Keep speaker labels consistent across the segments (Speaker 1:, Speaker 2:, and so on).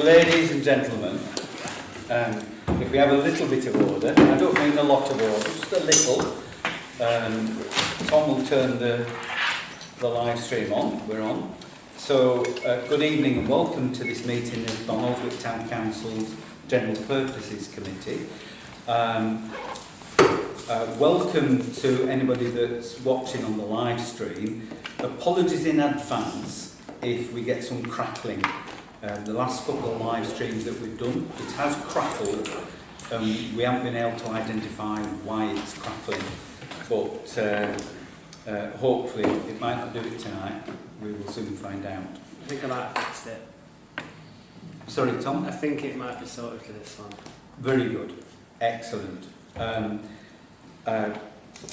Speaker 1: ladies and gentlemen, if we have a little bit of order, I don't mean a lot of order, just a little. Tom will turn the live stream on, we're on. So, good evening and welcome to this meeting of Barnoldswick Town Council's General Purposes Committee. Welcome to anybody that's watching on the live stream. Apologies in advance if we get some crackling. The last couple of live streams that we've done, it has crackled. We haven't been able to identify why it's crackling, but hopefully it might not do it tonight. We will soon find out.
Speaker 2: I think I might have fixed it.
Speaker 1: Sorry, Tom?
Speaker 2: I think it might be sorted for this one.
Speaker 1: Very good. Excellent. I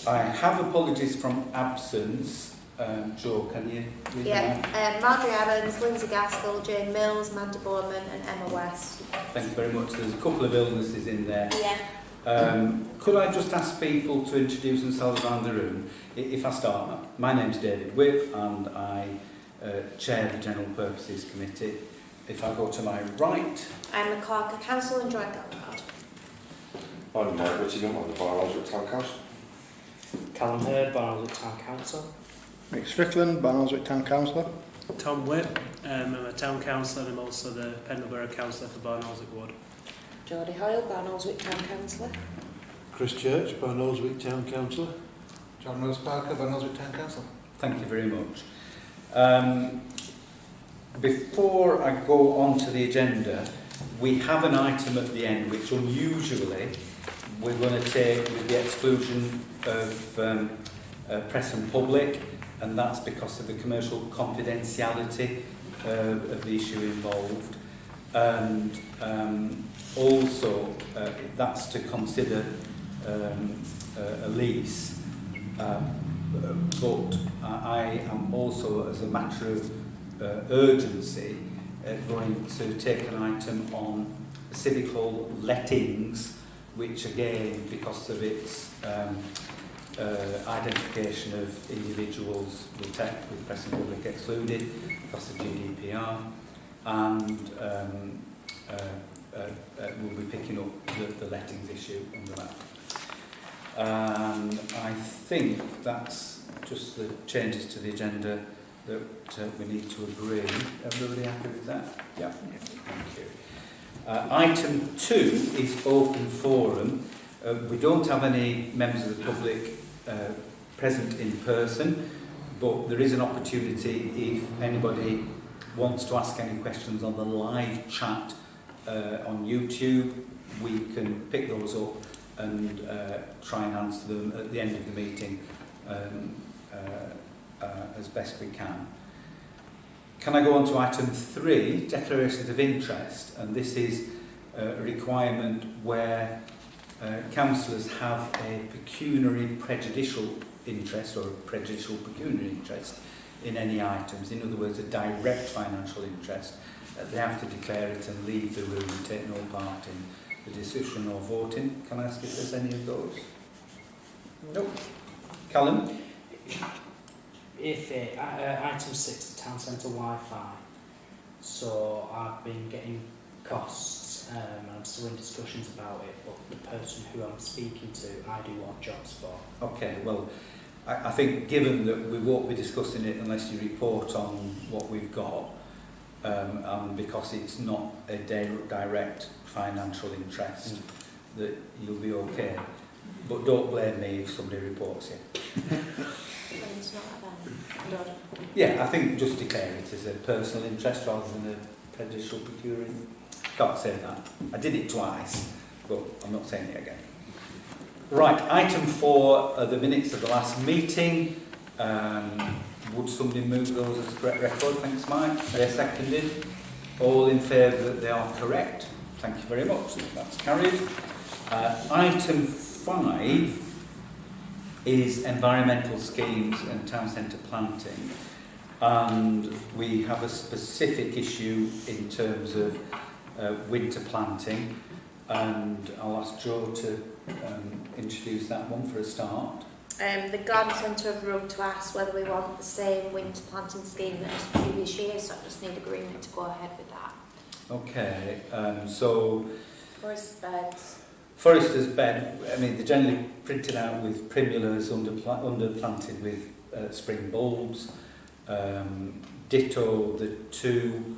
Speaker 1: have apologies from absence. Joe, can you read them out?
Speaker 3: Marjorie Evans, Lindsay Gaskell, Jane Mills, Amanda Borman and Emma West.
Speaker 1: Thank you very much. There's a couple of illnesses in there.
Speaker 3: Yeah.
Speaker 1: Could I just ask people to introduce themselves around the room? If I start, my name's David Whip and I chair the General Purposes Committee. If I go to my right...
Speaker 3: I'm the Clerk of Council and Joint Government.
Speaker 4: I'm Mike Whittingham, I'm the Barnoldswick Town Council.
Speaker 2: Callum Hurd, Barnoldswick Town Council.
Speaker 5: Mick Strickland, Barnoldswick Town Councillor.
Speaker 6: Tom Whip, I'm a Town Councillor and I'm also the Pendleborough Councillor for Barnoldswick Ward.
Speaker 3: Geordie Hoyle, Barnoldswick Town Councillor.
Speaker 7: Chris Church, Barnoldswick Town Councillor.
Speaker 8: John Rose Parker, Barnoldswick Town Council.
Speaker 1: Thank you very much. Before I go on to the agenda, we have an item at the end which unusually we're going to take with the exclusion of press and public, and that's because of the commercial confidentiality of the issue involved. And also that's to consider a lease, but I am also, as a matter of urgency, going to take an item on Civic Hall lettings, which again, because of its identification of individuals will take with press and public excluded because of GDPR, and we'll be picking up the lettings issue under that. And I think that's just the changes to the agenda that we need to agree. Everybody happy with that? Yeah. Thank you. Item 2 is open forum. We don't have any members of the public present in person, but there is an opportunity if anybody wants to ask any questions on the live chat on YouTube. We can pick those up and try and answer them at the end of the meeting as best we can. Can I go on to item 3, declarations of interest? And this is a requirement where councillors have a pecuniary prejudicial interest or a prejudicial pecuniary interest in any items. In other words, a direct financial interest. They have to declare it and leave the room and take no part in the decision or voting. Can I ask if there's any of those? Nope. Callum?
Speaker 2: If item 6, the town centre Wi-Fi. So I've been getting costs and I'm still in discussions about it, but the person who I'm speaking to, I do want jobs for.
Speaker 1: Okay, well, I think given that we won't be discussing it unless you report on what we've got, and because it's not a direct financial interest, that you'll be okay. But don't blame me if somebody reports it.
Speaker 3: It's not that bad.
Speaker 1: Yeah, I think just declare it as a personal interest rather than a prejudicial pecuniary. Can't say that. I did it twice, but I'm not saying it again. Right, item 4 are the minutes of the last meeting. Would somebody move those as a correct record? Thanks, Mike. They're seconded. All in favour that they are correct? Thank you very much. That's carried. Item 5 is environmental schemes and town centre planting, and we have a specific issue in terms of winter planting, and I'll ask Joe to introduce that one for a start.
Speaker 3: The Garden Centre have wrote to ask whether we want the same winter planting scheme as previous years, so I just need agreement to go ahead with that.
Speaker 1: Okay, so
Speaker 3: Forest beds.
Speaker 1: Forester's bed, I mean, they're generally printed out with primulas underplanted with spring bulbs. Ditto the 2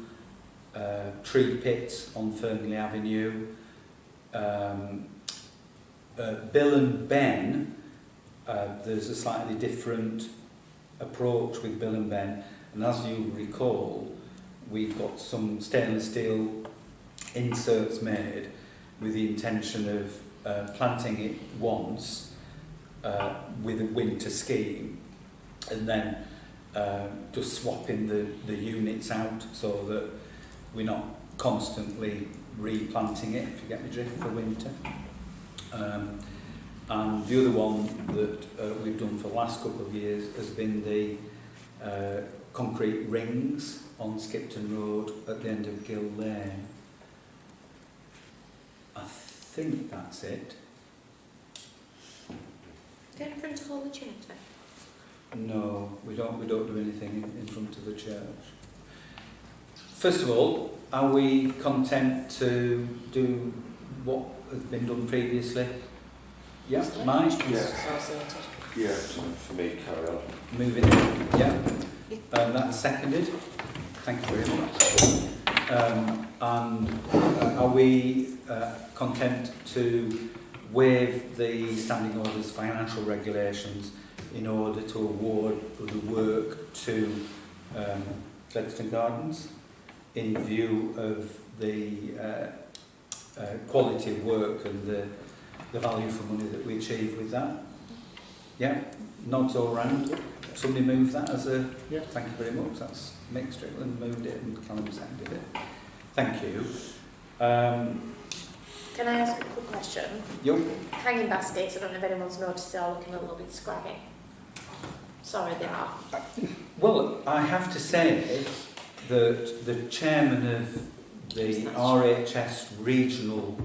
Speaker 1: tree pits on Fernley Avenue. Bill and Ben, there's a slightly different approach with Bill and Ben, and as you recall, we've got some stainless steel inserts made with the intention of planting it once with a winter scheme, and then just swapping the units out so that we're not constantly replanting it, if you get my drift, for winter. And the other one that we've done for the last couple of years has been the concrete rings on Skipton Road at the end of Gill Lane. I think that's it.
Speaker 3: Do you have in front of all the church then?
Speaker 1: No, we don't do anything in front of the church. First of all, are we content to do what has been done previously? Yeah, Mike?
Speaker 4: Yeah, for me, carry on.
Speaker 1: Moving in, yeah. That's seconded. Thank you very much. And are we content to waive the standing orders financial regulations in order to award the work to Gladstone Gardens in view of the quality of work and the value for money that we achieve with that? Yeah, nods all round. Somebody move that as a...
Speaker 5: Yeah.
Speaker 1: Thank you very much. That's Mick Strickland moved it and Callum seconded it. Thank you.
Speaker 3: Can I ask a quick question?
Speaker 1: Yep.
Speaker 3: Hanging baskets, I don't know if anyone's noticed, they are looking a little bit scraggy. Sorry, they are.
Speaker 1: Well, I have to say that the chairman of the RHS Regional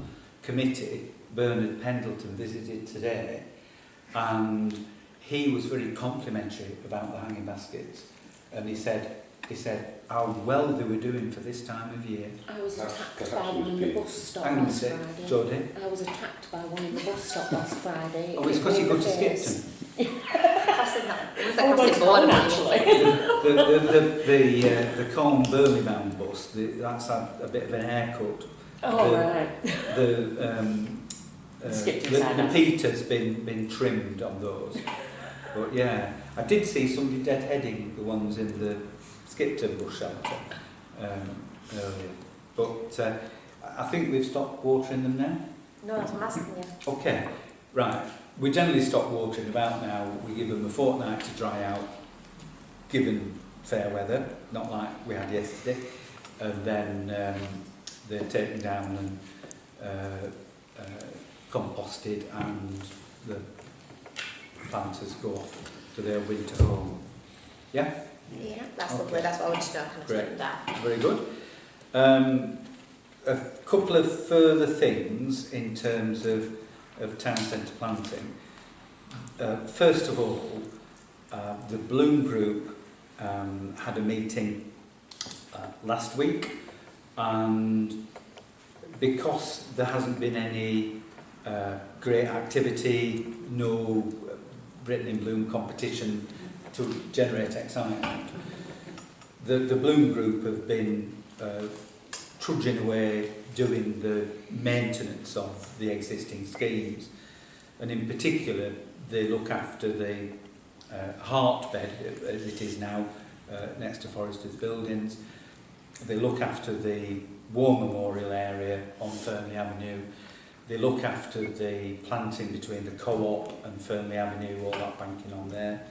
Speaker 1: Committee, Bernard Pendleton, visited today, and he was very complimentary about the hanging baskets, and he said how well they were doing for this time of year.
Speaker 9: I was attacked
Speaker 4: That's
Speaker 9: by one in the bus stop
Speaker 1: Hang on a
Speaker 9: last
Speaker 1: sec,
Speaker 9: Friday.
Speaker 1: Jodie.
Speaker 9: I was attacked by one in the bus stop last Friday.
Speaker 1: Oh, it's because you go to Skipton.
Speaker 3: Classic that. Was that
Speaker 9: Almost
Speaker 3: classic
Speaker 9: gone,
Speaker 3: board,
Speaker 9: actually.
Speaker 1: The Colne Birmingham bus, that's a bit of an haircut.
Speaker 9: Oh,
Speaker 1: The-
Speaker 9: right.
Speaker 1: The peat has been trimmed on those. But yeah, I did see somebody deadheading the ones in the Skipton bus shelter earlier. But I think we've stopped watering them now.
Speaker 3: No, that's what I'm asking you.
Speaker 1: Okay, right. We generally stop watering about now. We give them a fortnight to dry out, given fair weather, not like we had yesterday. And then they're taken down and composted, and the planters go off to their winter home. Yeah?
Speaker 3: Yeah, that's
Speaker 1: Okay.
Speaker 3: lovely. That's what I wanted to know. Kind of
Speaker 1: Great.
Speaker 3: that.
Speaker 1: Very good. A couple of further things in terms of town centre planting. First of all, the Bloom Group had a meeting last week, and because there hasn't been any great activity, no Britain in Bloom competition to generate excitement, the Bloom Group have been trudging away doing the maintenance of the existing schemes, and in particular they look after the heart bed as it is now next to Forester's buildings. They look after the War Memorial area on Fernley Avenue. They look after the planting between the Co-op and Fernley Avenue, all that banking on there.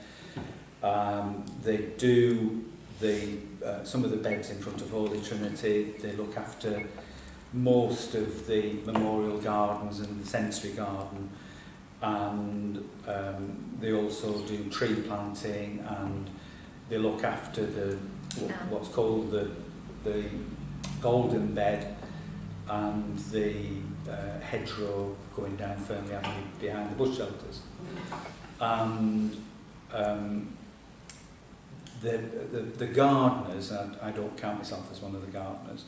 Speaker 1: They do some of the beds in front of Holy Trinity. They look after most of the memorial gardens and the sensory garden, and they also do tree planting, and they look after what's called the golden bed and the hedgerow going down Fernley Avenue behind the bush shelters. And the gardeners, and I don't count myself as one of the gardeners,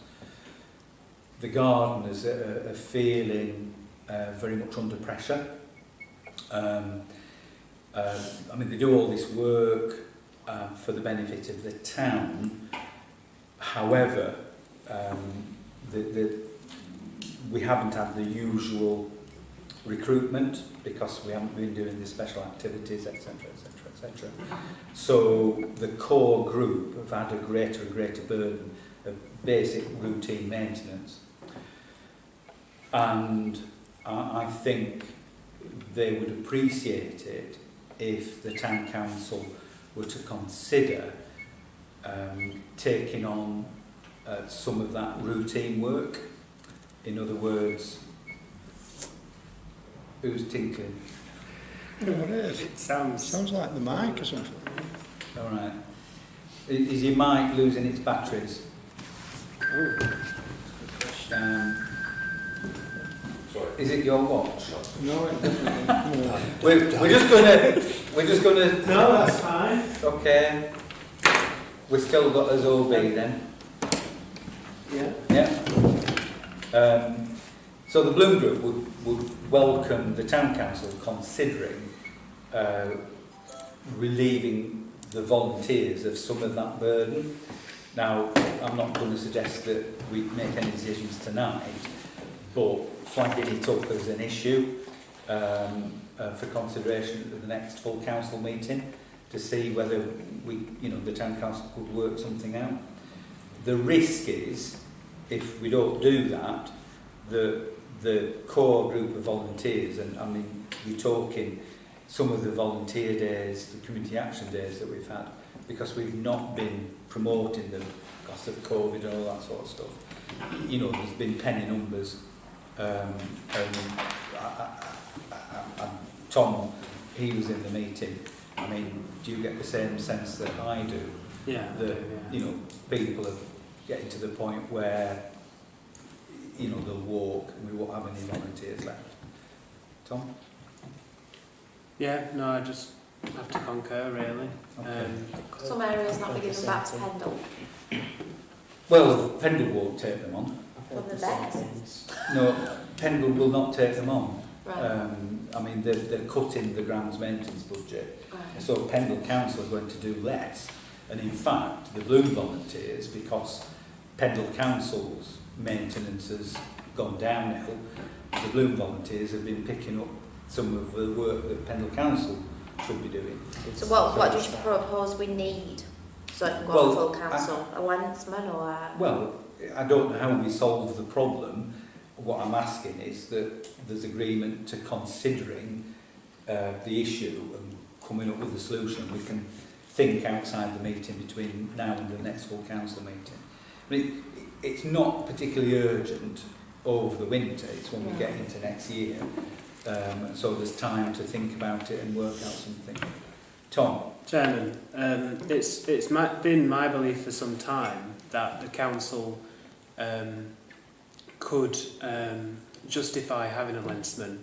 Speaker 1: the gardeners are feeling very much under pressure. I mean, they do all this work for the benefit of the town. However, we haven't had the usual recruitment because we haven't been doing the special activities, etc., etc., etc. So the core group have had a greater and greater burden of basic routine maintenance. And I think they would appreciate it if the town council were to consider taking on some of that routine work. In other words, who's tinkling?
Speaker 5: I don't know what it is.
Speaker 6: It sounds...
Speaker 5: Sounds like the mic or something.
Speaker 1: All right. Is your mic losing its batteries?
Speaker 6: Oh,
Speaker 4: Sorry.
Speaker 1: Is it your watch?
Speaker 5: No, it definitely. No.
Speaker 1: We're just gonna.
Speaker 6: no, that's fine.
Speaker 1: Okay. We've still got us OB then.
Speaker 6: Yeah.
Speaker 1: Yeah. So the Bloom Group would welcome the town council considering relieving the volunteers of some of that burden. Now, I'm not going to suggest that we make any decisions tonight, but flagging it up as an issue for consideration at the next full council meeting to see whether the town council could work something out. The risk is, if we don't do that, the core group of volunteers, and I mean, you're talking some of the volunteer days, the community action days that we've had, because we've not been promoting them because of COVID and all that sort of stuff. There's been penny numbers. And Tom, he was in the meeting. I mean, do you get the same sense that I do?
Speaker 6: Yeah.
Speaker 1: That, people are getting to the point where, they'll walk and we won't have any volunteers left. Tom?
Speaker 6: Yeah, no, I just have to concur, really.
Speaker 1: Okay.
Speaker 3: Some areas not be given back to Pendle.
Speaker 1: Well, Pendle won't take them on.
Speaker 3: From the best.
Speaker 1: No, Pendle will not take them on.
Speaker 3: Right.
Speaker 1: I mean, they're cutting the grounds maintenance budget.
Speaker 3: Right.
Speaker 1: So Pendle Council are going to do less. And in fact, the Bloom volunteers, because Pendle Council's maintenance has gone downhill, the Bloom volunteers have been picking up some of the work that Pendle Council should be doing.
Speaker 3: So what do you propose we need so it can go to full council? A landsman or a...
Speaker 1: Well, I don't know how we solve the problem. What I'm asking is that there's agreement to considering the issue and coming up with a solution. We can think outside the meeting between now and the next full council meeting. I mean, it's not particularly urgent over the winter. It's when we get into next year. So there's time to think about it and work out something. Tom?
Speaker 6: Chairman, it's been my belief for some time that the council could justify having a lensman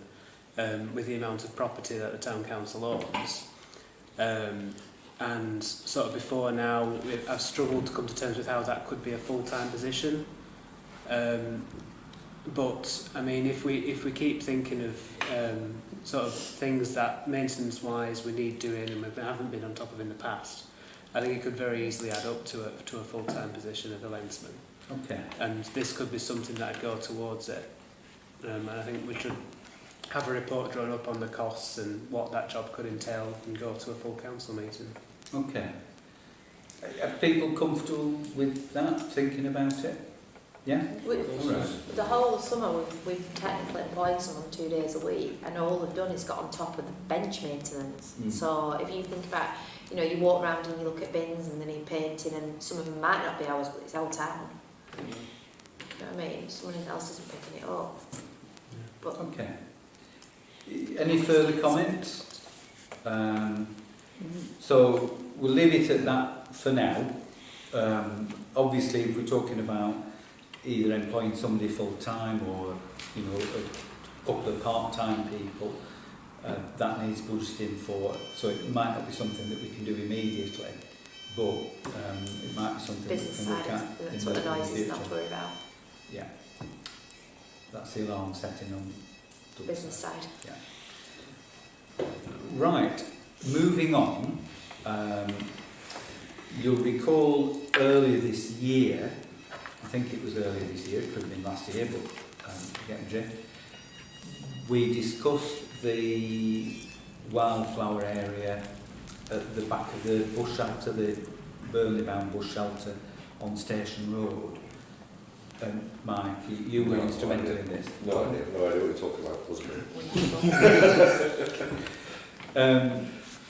Speaker 6: with the amount of property that the town council owns. And sort of before now, I've struggled to come to terms with how that could be a full-time position. But I mean, if we keep thinking of sort of things that maintenance-wise we need doing and we haven't been on top of in the past, I think it could very easily add up to a full-time position of a lensman.
Speaker 1: Okay.
Speaker 6: And this could be something that would go towards it. And I think we should have a report drawn up on the costs and what that job could entail and go to a full council meeting.
Speaker 1: Okay. Are people comfortable with that, thinking about it? Yeah? Right.
Speaker 3: The whole summer we've technically employed someone 2 days a week, and all they've done is got on top of the bench maintenance. So if you think about, you walk around and you look at bins and they need painting, and some of them might not be ours, but it's our town. You know what I mean? Someone else isn't picking it up. But
Speaker 1: Okay. Any further comments? So we'll leave it at that for now. Obviously, if we're talking about either employing somebody full-time or, a couple of part-time people, that needs budgeting for. So it might not be something that we can do immediately, but it might be something
Speaker 3: business
Speaker 1: that we can
Speaker 3: side
Speaker 1: look at
Speaker 3: is
Speaker 1: in
Speaker 3: sort of
Speaker 1: the
Speaker 3: noises
Speaker 1: future.
Speaker 3: not to worry about.
Speaker 1: Yeah. That's the alarm setting on the
Speaker 3: Business side.
Speaker 1: Right, moving on, you'll recall earlier this year, I think it was earlier this year, it could have been last year, but getting drift, we discussed the Wildflower area at the back of the bus shelter, the Burnley-bound bus shelter on Station Road. Mike, you were
Speaker 4: No,
Speaker 1: instrumental in this.
Speaker 4: No idea what you're talking about, wasn't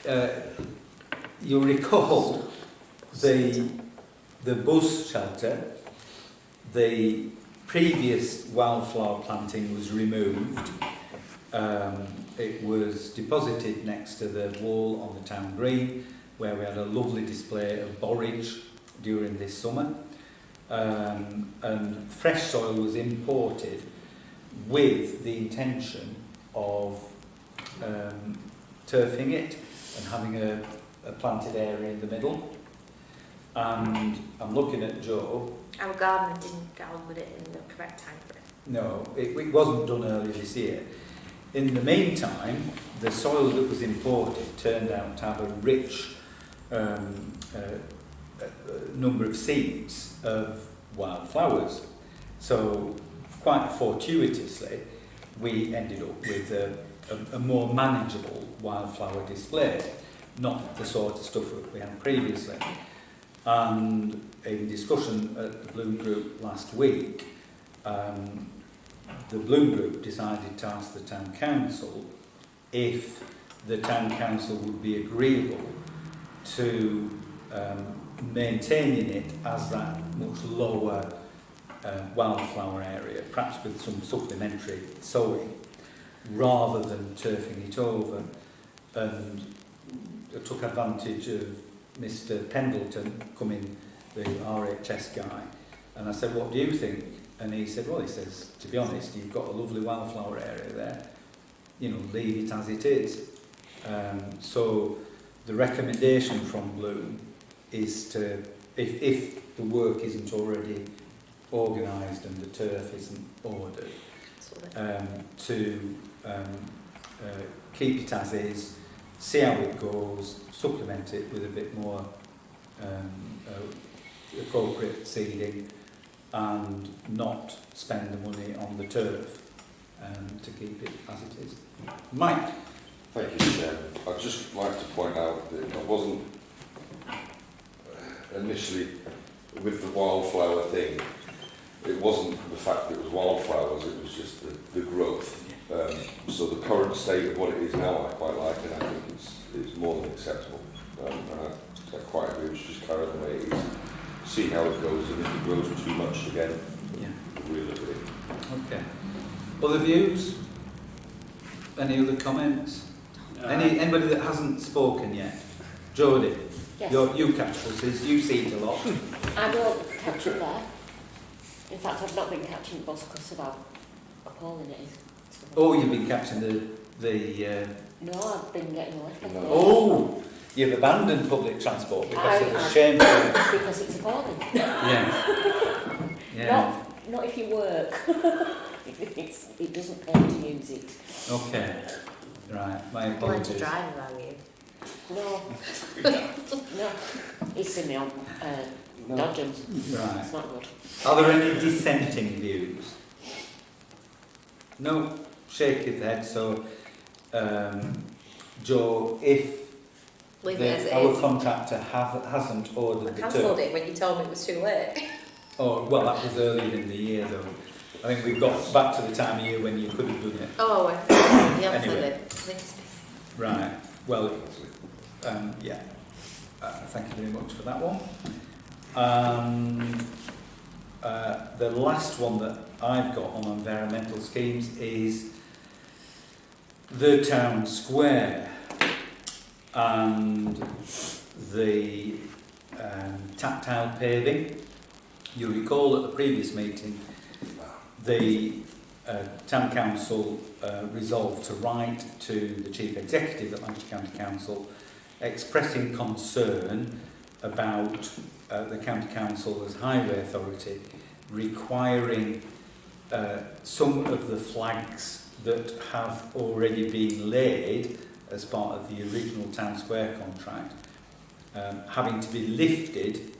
Speaker 4: it?
Speaker 1: You'll recall the bus shelter, the previous wildflower planting was removed. It was deposited next to the wall on the town green, where we had a lovely display of borage during this summer. And fresh soil was imported with the intention of turfing it and having a planted area in the middle. And I'm looking at Joe.
Speaker 3: Our gardener didn't get on with it in the correct time for it.
Speaker 1: No, it wasn't done earlier this year. In the meantime, the soil that was imported turned out to have a rich number of seeds of wildflowers. So, quite fortuitously, we ended up with a more manageable wildflower display, not the sort of stuff that we had previously. And in discussion at the Bloom Group last week, the Bloom Group decided to ask the Town Council if the Town Council would be agreeable to maintaining it as that much lower wildflower area, perhaps with some supplementary sowing, rather than turfing it over. And I took advantage of Mr. Pendleton coming, the RHS guy, and I said, what do you think? And he said, well, he says, to be honest, you've got a lovely wildflower area there, you know, leave it as it is. So the recommendation from Bloom is to, if the work isn't already organised and the turf isn't ordered, to keep it as is, see how it goes, supplement it with a bit more appropriate seeding, and not spend the money on the turf to keep it as it is. Mike?
Speaker 4: Thank you, Chairman. I'd just like to point out that I wasn't initially with the wildflower thing. It wasn't the fact that it was wildflowers, it was just the growth. So the current state of what it is now I quite like, and I think it's more than acceptable. And I quite agree, we should just carry on the way it is, see how it goes, and if it grows too much again, we'll look at it.
Speaker 1: Okay. Other views? Any other comments? Anybody that hasn't spoken yet? Jodie,
Speaker 9: Yes.
Speaker 1: you catch buses, you see it a lot.
Speaker 9: I don't catch it there. In fact, I've not been catching the bus because of how appalling it is.
Speaker 1: Oh, you've been catching the
Speaker 9: No, I've been getting away from it.
Speaker 1: Oh, you've abandoned public transport because it was shameful.
Speaker 9: Because it's appalling.
Speaker 1: Yeah. Yeah.
Speaker 9: Not if you work. It doesn't pay to use it.
Speaker 1: Okay. Right. My
Speaker 3: Learn to
Speaker 1: apologies.
Speaker 3: drive about you.
Speaker 9: No. No. It's in the old Dodgems.
Speaker 1: Right.
Speaker 9: It's not good.
Speaker 1: Are there any dissenting views? No. Shake his head. So, Joe, if
Speaker 3: Leave it as it
Speaker 1: our
Speaker 3: is.
Speaker 1: contractor hasn't ordered
Speaker 3: I
Speaker 1: the
Speaker 3: cancelled
Speaker 1: turf.
Speaker 3: it when you told me it was too late.
Speaker 1: Oh, well, that was earlier in the year, though. I think we've got back to the time of year when you could have done it.
Speaker 3: Oh, you haven't said
Speaker 1: Anyway.
Speaker 3: it.
Speaker 1: Right. Well, yeah. Thank you very much for that one. And the last one that I've got on environmental schemes is the town square and the tactile paving. You recall at the previous meeting the Town Council resolved to write to the Chief Executive at Lancashire County Council expressing concern about the County Council as highway authority requiring some of the flags that have already been laid as part of the original Town Square contract having to be lifted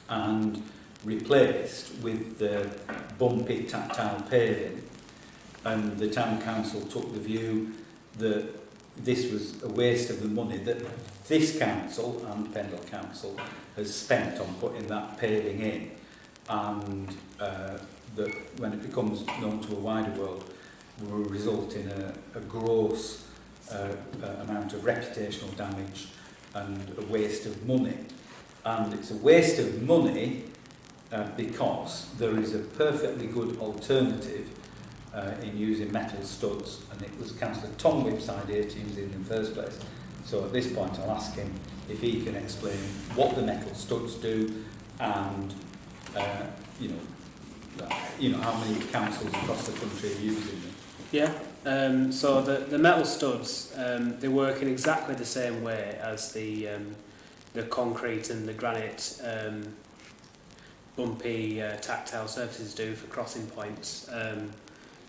Speaker 1: and replaced with the bumpy tactile paving, and the Town Council took the view that this was a waste of the money that this council and Pendle Council has spent on putting that paving in, and that when it becomes known to a wider world will result in a gross amount of reputational damage and a waste of money. And it's a waste of money because there is a perfectly good alternative in using metal studs, and it was Councillor Tom Whip's idea to use it in the first place. So at this point I'll ask him if he can explain what the metal studs do, and you know how many councils across the country are using them.
Speaker 6: Yeah, so the metal studs, they work in exactly the same way as the concrete and the granite bumpy tactile surfaces do for crossing points,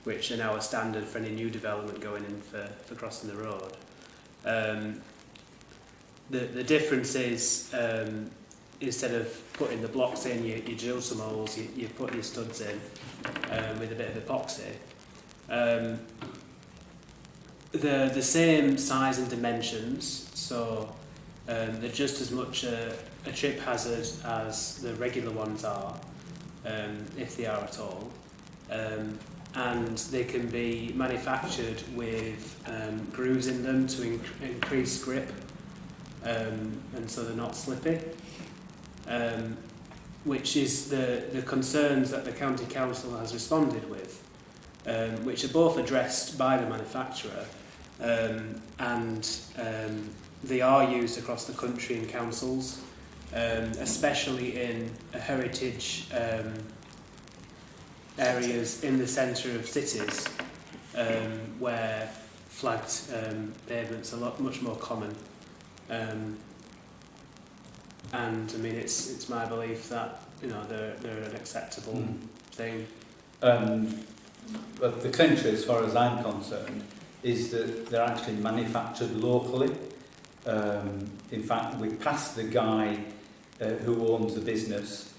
Speaker 6: which are now a standard for any new development going in for crossing the road. The difference is, instead of putting the blocks in, you drill some holes, you put your studs in with a bit of epoxy. The same size and dimensions, so they're just as much a trip hazard as the regular ones are, if they are at all. And they can be manufactured with grooves in them to increase grip, and so they're not slippy, which is the concerns that the County Council has responded with, which are both addressed by the manufacturer, and they are used across the country in councils, especially in heritage areas in the centre of cities, where flagged pavements are much more common. And I mean, it's my belief that they're an acceptable thing.
Speaker 1: But the clincher, as far as I'm concerned, is that they're actually manufactured locally. In fact, we passed the guy who owns the business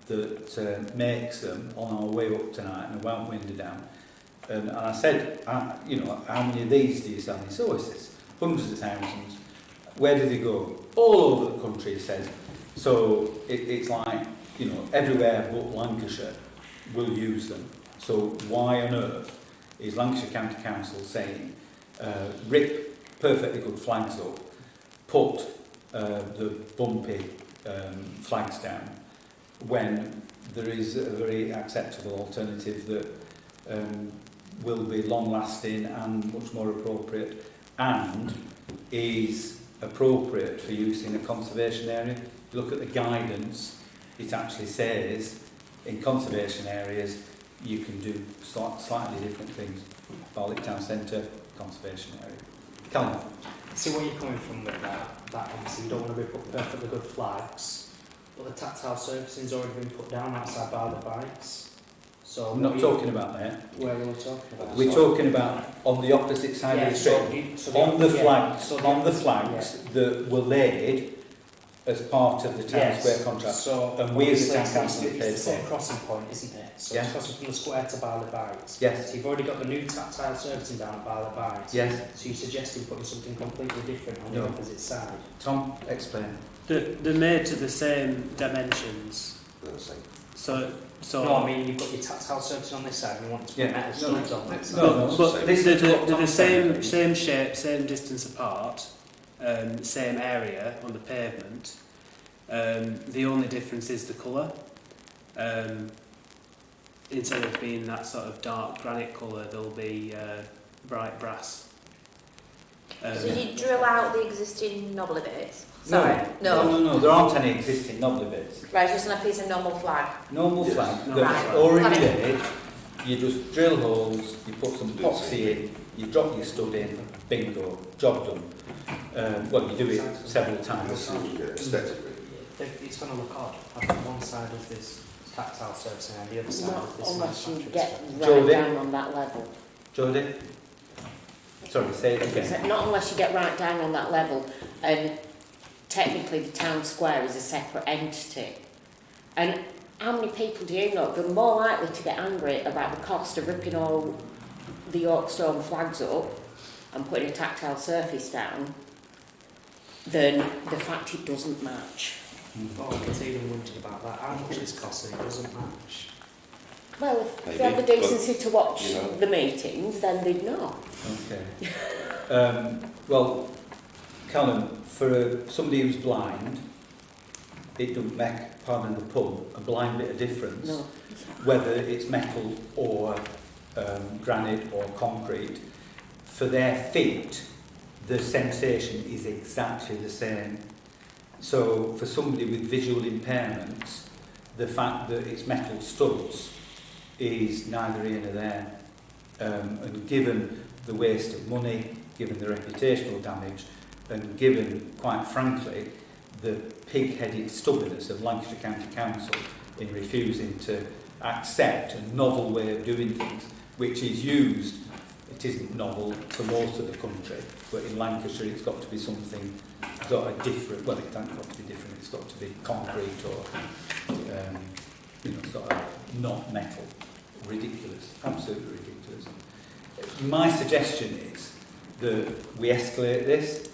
Speaker 1: that makes them on our way up tonight, and I went window down. And I said, how many of these do you sell? And he said, it's this, hundreds of thousands. Where do they go? All over the country, he says. So it's like, everywhere but Lancashire will use them. So why on earth is Lancashire County Council saying, rip perfectly good flags up, put the bumpy flags down, when there is a very acceptable alternative that will be long-lasting and much more appropriate, and is appropriate for use in a conservation area. If you look at the guidance, it actually says in conservation areas you can do slightly different things. Barnoldswick Town Centre, conservation area. Callum.
Speaker 2: See where you're coming from with that obviously you don't want to put perfectly good flags, but the tactile surfacing's already been put down outside by the bikes. So
Speaker 1: I'm not talking about there.
Speaker 2: Where are we talking about?
Speaker 1: We're talking about on the opposite side of the street, on the flags that were laid as part of the Town Square contract.
Speaker 2: So
Speaker 1: and we as a Town Council
Speaker 2: it's the same crossing point, isn't it? So it's crossing from the square to Barley Bites.
Speaker 1: Yes.
Speaker 2: So you've already got the new tactile surfacing down at Barley Bites.
Speaker 1: Yes.
Speaker 2: So you're suggesting putting something completely different on the opposite side.
Speaker 1: Tom, explain.
Speaker 6: They're made to the same dimensions. So
Speaker 2: No, I mean you've got your tactile surfacing on this side and you want to put metal studs on this side.
Speaker 1: No,
Speaker 6: but they're the same shape, same distance apart, same area on the pavement. The only difference is the colour. Instead of being that sort of dark granite colour, they'll be bright brass.
Speaker 3: So you drill out the existing knobbly bits? Sorry.
Speaker 1: No, there aren't any existing knobbly bits.
Speaker 3: Right, just on a piece of normal flag.
Speaker 1: Normal flag
Speaker 6: No.
Speaker 1: that's
Speaker 3: Right.
Speaker 1: already laid. You just drill holes, you put some epoxy in, you drop your stud in, bingo, job done. Well, you do it several times.
Speaker 4: Aesthetically.
Speaker 2: It's going to look odd. Having one side of this tactile surfacing on the other side
Speaker 9: Not
Speaker 2: of this
Speaker 9: unless you
Speaker 2: manufacturing
Speaker 9: get
Speaker 2: structure.
Speaker 9: right
Speaker 1: Jodie?
Speaker 9: down on that level.
Speaker 1: Jodie? Sorry, say it again.
Speaker 9: So not unless you get right down on that level, and technically the town square is a separate entity. And how many people do you know that are more likely to get angry about the cost of ripping all the York Stone flags up and putting a tactile surface down than the fact it doesn't match?
Speaker 2: Oh, I was even wondering about that. How much it's costing, it doesn't match.
Speaker 9: Well, if
Speaker 4: Maybe,
Speaker 9: they had the
Speaker 4: but,
Speaker 9: decency to watch
Speaker 4: you know.
Speaker 9: the meetings, then they'd know.
Speaker 1: Okay. Well, Callum, for somebody who's blind, it doesn't make, pardon the pun, a blind bit of difference
Speaker 9: No.
Speaker 1: whether it's metal or granite or concrete. For their feet, the sensation is exactly the same. So for somebody with visual impairments, the fact that it's metal studs is neither here nor there. And given the waste of money, given the reputational damage, and given, quite frankly, the pig-headed stubbornness of Lancashire County Council in refusing to accept a novel way of doing things, which is used, it isn't novel for most of the country, but in Lancashire it's got to be something sort of different. Well, it hasn't got to be different, it's got to be concrete or, sort of not metal. Ridiculous, absolutely ridiculous. My suggestion is that we escalate this,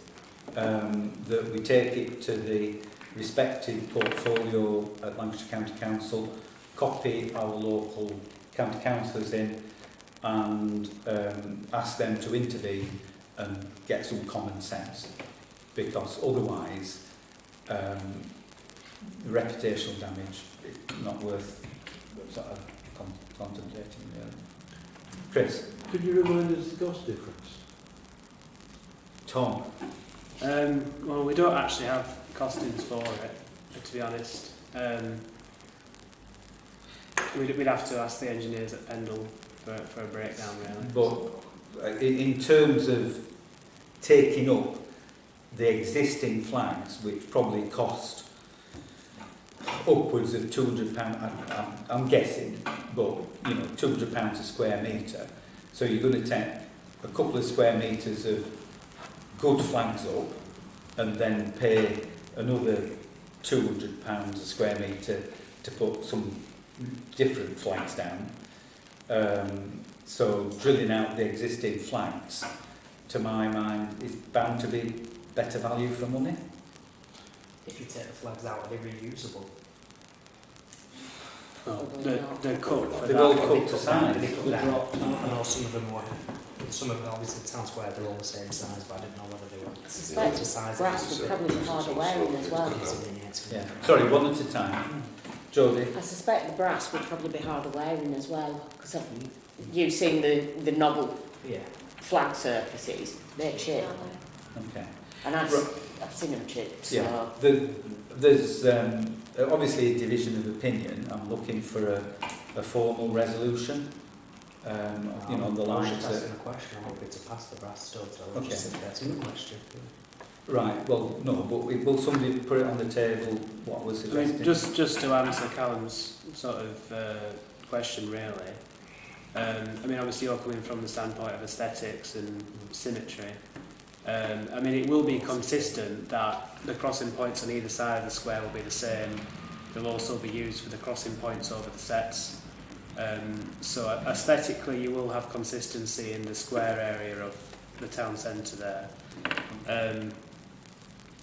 Speaker 1: that we take it to the respective portfolio at Lancashire County Council, copy our local county councillors in and ask them to intervene and get some common sense, because otherwise the reputational damage is not worth sort of contemplating. Chris?
Speaker 7: Could you remind us the cost difference?
Speaker 1: Tom?
Speaker 6: Well, we don't actually have costings for it, to be honest. We'd have to ask the engineers at Pendle for a breakdown, really.
Speaker 1: But in terms of taking up the existing flags, which probably cost upwards of £200, I'm guessing, but £200 a square metre. So you're going to take a couple of square metres of good flags up and then pay another £200 a square metre to put some different flags down. So drilling out the existing flags, to my mind, is bound to be better value for money.
Speaker 2: If you take the flags out, are they reusable?
Speaker 6: Well, they're cut for
Speaker 1: They're
Speaker 6: that.
Speaker 1: all cut to size.
Speaker 2: They cut down. I know some of them were. Some of them, obviously, the town square, they're all the same size, but I didn't know whether they were.
Speaker 9: I suspect brass would probably be harder wearing as well.
Speaker 1: Yeah. Sorry, one at a time. Jodie?
Speaker 9: I suspect the brass would probably be harder wearing as well, because you've seen the novel
Speaker 2: Yeah.
Speaker 9: flag surfaces, they're chip,
Speaker 1: Okay.
Speaker 9: and I've seen them chip, so...
Speaker 1: Yeah. There's obviously a division of opinion. I'm looking for a formal resolution, on the lines
Speaker 2: Just
Speaker 1: that...
Speaker 2: asking a question, I'm hoping to pass the brass studs, I'll
Speaker 1: Okay.
Speaker 2: just sit there to the question.
Speaker 1: Right, well, no, but will somebody put it on the table, what was
Speaker 6: I mean,
Speaker 1: suggested?
Speaker 6: just to answer Callum's sort of question, really. Obviously you're coming from the standpoint of aesthetics and symmetry. It will be consistent that the crossing points on either side of the square will be the same. They'll also be used for the crossing points over the sets. So aesthetically you will have consistency in the square area of the town centre there.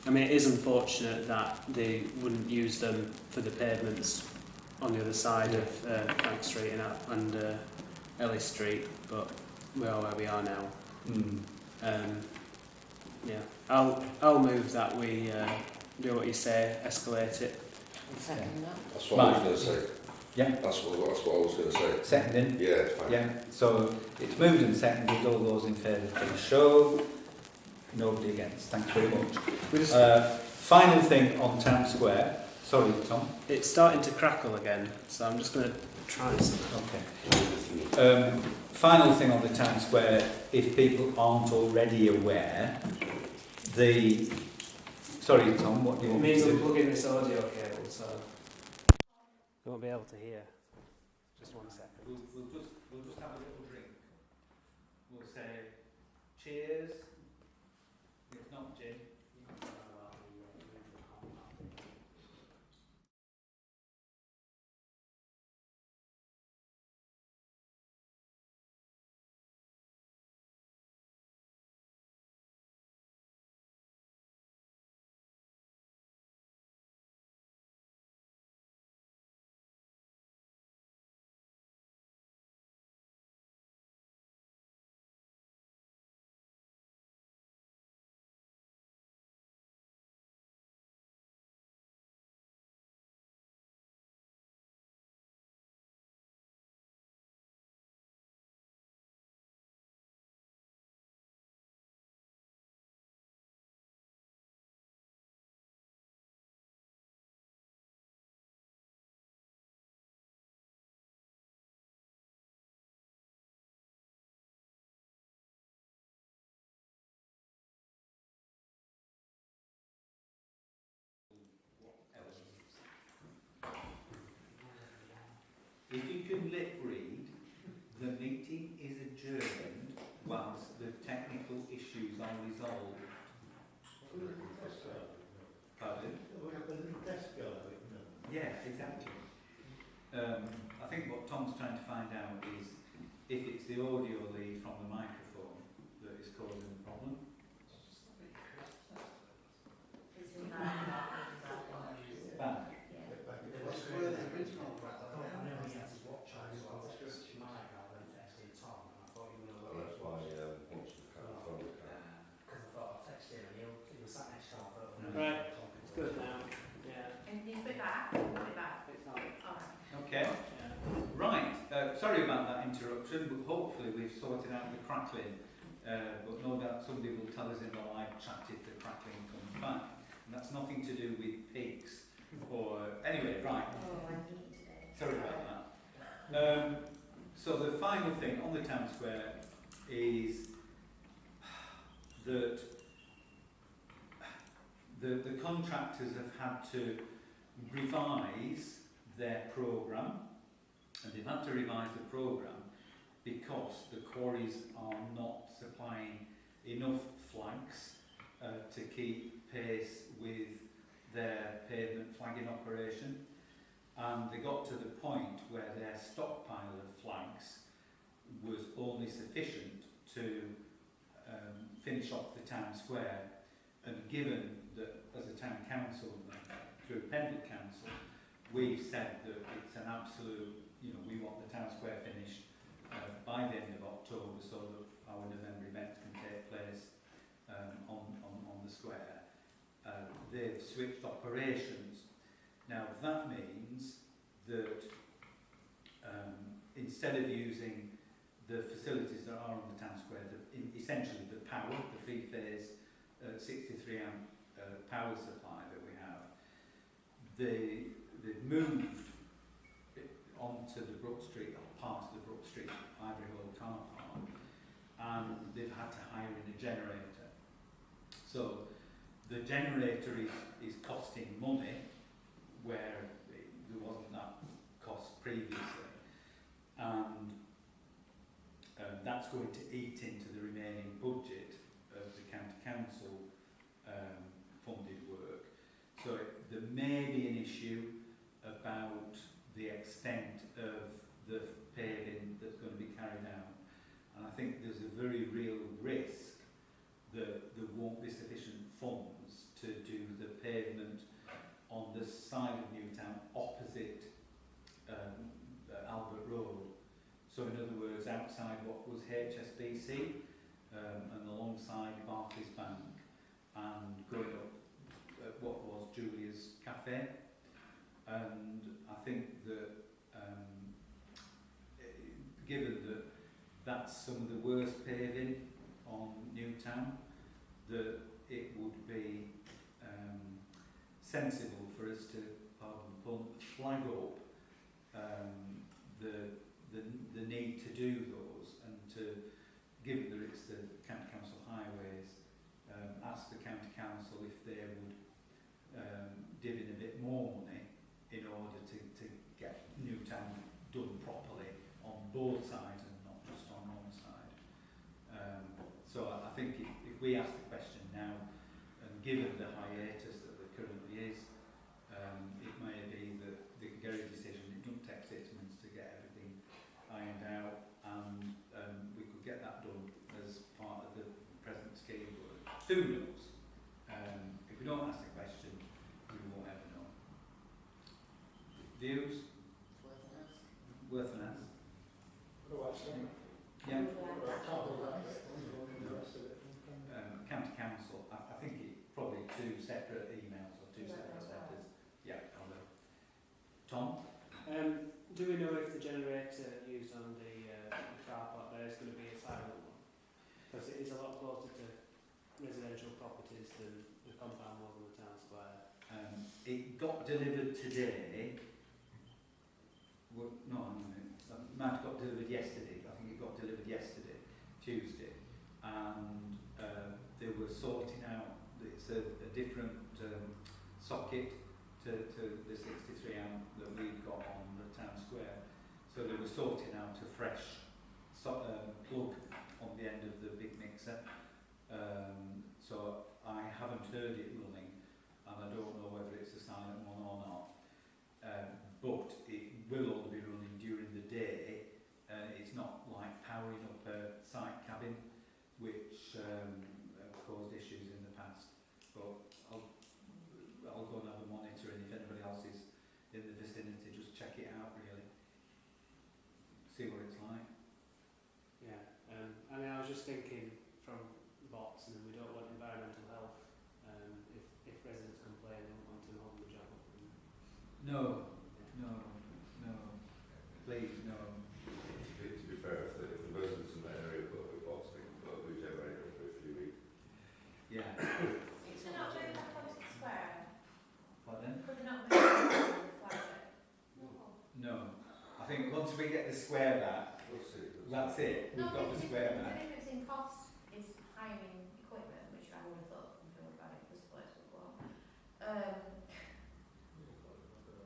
Speaker 6: It is unfortunate that they wouldn't use them for the pavements on the other side of Frank Street and Ellis Street, but we are where we are now. I'll move that we do what you say, escalate it.
Speaker 4: That's what I was going to say.
Speaker 1: Yeah.
Speaker 4: That's what I was going to say.
Speaker 1: Seconding?
Speaker 4: Yeah, it's fine.
Speaker 1: Yeah, so it's moved and seconded. All those in favour, please show. Nobody against. Thank you very much. Final thing on Town Square. Sorry, Tom.
Speaker 6: It's starting to crackle again, so I'm just going to try something.
Speaker 1: Okay. Final thing on the Town Square, if people aren't already aware, Sorry, Tom, what do you want me to do?
Speaker 6: plug in this audio cable, so... They won't be able to hear. Just 1 second.
Speaker 1: We'll just have a little drink. We'll say cheers. It's not gin. If you can lip read, the meeting is adjourned whilst the technical issues are resolved. Pardon? Yeah, exactly. I think what Tom's trying to find out is if it's the audio lead from the microphone that is causing the problem. Back.
Speaker 8: What's where the original
Speaker 4: That's why watching the camera from the camera.
Speaker 2: Because I thought I texted him and he was sat next to him.
Speaker 6: Right, it's good now. Yeah.
Speaker 3: And you put back, put it back.
Speaker 6: It's not.
Speaker 3: Alright.
Speaker 1: Okay.
Speaker 6: Yeah.
Speaker 1: Right. Sorry about that interruption, but hopefully we've sorted out the crackling. But no doubt somebody will tell us in the live chat if the crackling comes back. And that's nothing to do with pigs. Or anyway, right.
Speaker 3: Oh, I need today.
Speaker 1: Sorry about that. So the final thing on the town square is that the contractors have had to revise their programme, and they've had to revise the programme because the quarries are not supplying enough flags to keep pace with their pavement flagging operation, and they got to the point where their stockpile of flags was only sufficient to finish off the town square. And given that as a town council, through Pendant Council, we've said that it's an absolute, we want the town square finished by the end of October so that our November event can take place on the square. They've switched operations. Now that means that instead of using the facilities that are on the town square, essentially the power, the three-phase 63 amp power supply that we have, they've moved it onto the Brook Street, or part of the Brook Street Ivory Hall car park, and they've had to hire in a generator. So the generator is costing money where there wasn't that cost previously, and that's going to eat into the remaining budget of the county council funded work. So there may be an issue about the extent of the paving that's going to be carried out, and I think there's a very real risk that there won't be sufficient funds to do the pavement on the side of Newtown opposite Albert Road. So in other words, outside what was HSBC and alongside Barclays Bank, and going up what was Julia's Cafe. And I think that given that that's some of the worst paving on Newtown, that it would be sensible for us to, pardon the pun, flag up the need to do those, and to, given that it's the county council highways, ask the county council if they would div in a bit more money in order to get both sides and not just on one side. So I think if we ask the question now, and given the hiatus that there currently is, it may be that they can get a decision. It doesn't take 6 months to get everything ironed out, and we could get that done as part of the present scheme. But who knows? If we don't ask the question, we won't ever know. Views? Worth an ask. Yeah. County Council, I think it probably 2 separate emails or 2 separate letters. Yeah, Tom?
Speaker 6: Do we know if the generator used on the car park there is going to be a silent one? Because it is a lot closer to residential properties than the compound was on the town square.
Speaker 1: It got delivered today. Well, no, hang on a minute. It might have got delivered yesterday. I think it got delivered yesterday, Tuesday. And they were sorting out, it's a different socket to the 63 amp that we've got on the town square. So they were sorting out a fresh plug on the end of the big mixer. So I haven't heard it running, and I don't know whether it's a silent one or not. But it will only be running during the day. It's not like powering up a site cabin, which caused issues in the past. But I'll go and have a monitor, and if anybody else is in the vicinity, just check it out really. See what it's like.
Speaker 6: Yeah, I mean, I was just thinking from bots, and we don't want environmental health. If residents complain, they don't want to hold the job up.
Speaker 1: No, please, no.
Speaker 4: To be fair, if the residents in that area put up a box, they can put up whichever area for a few weeks.
Speaker 1: Yeah.
Speaker 10: Could they not move that close to the square?
Speaker 1: Pardon?
Speaker 10: Could they not move the flag?
Speaker 1: No. I think once we get the square back, that's it. We've got the square back.
Speaker 10: The difference in cost is hiring equipment, which I would have thought from hearing about it was the place would go on.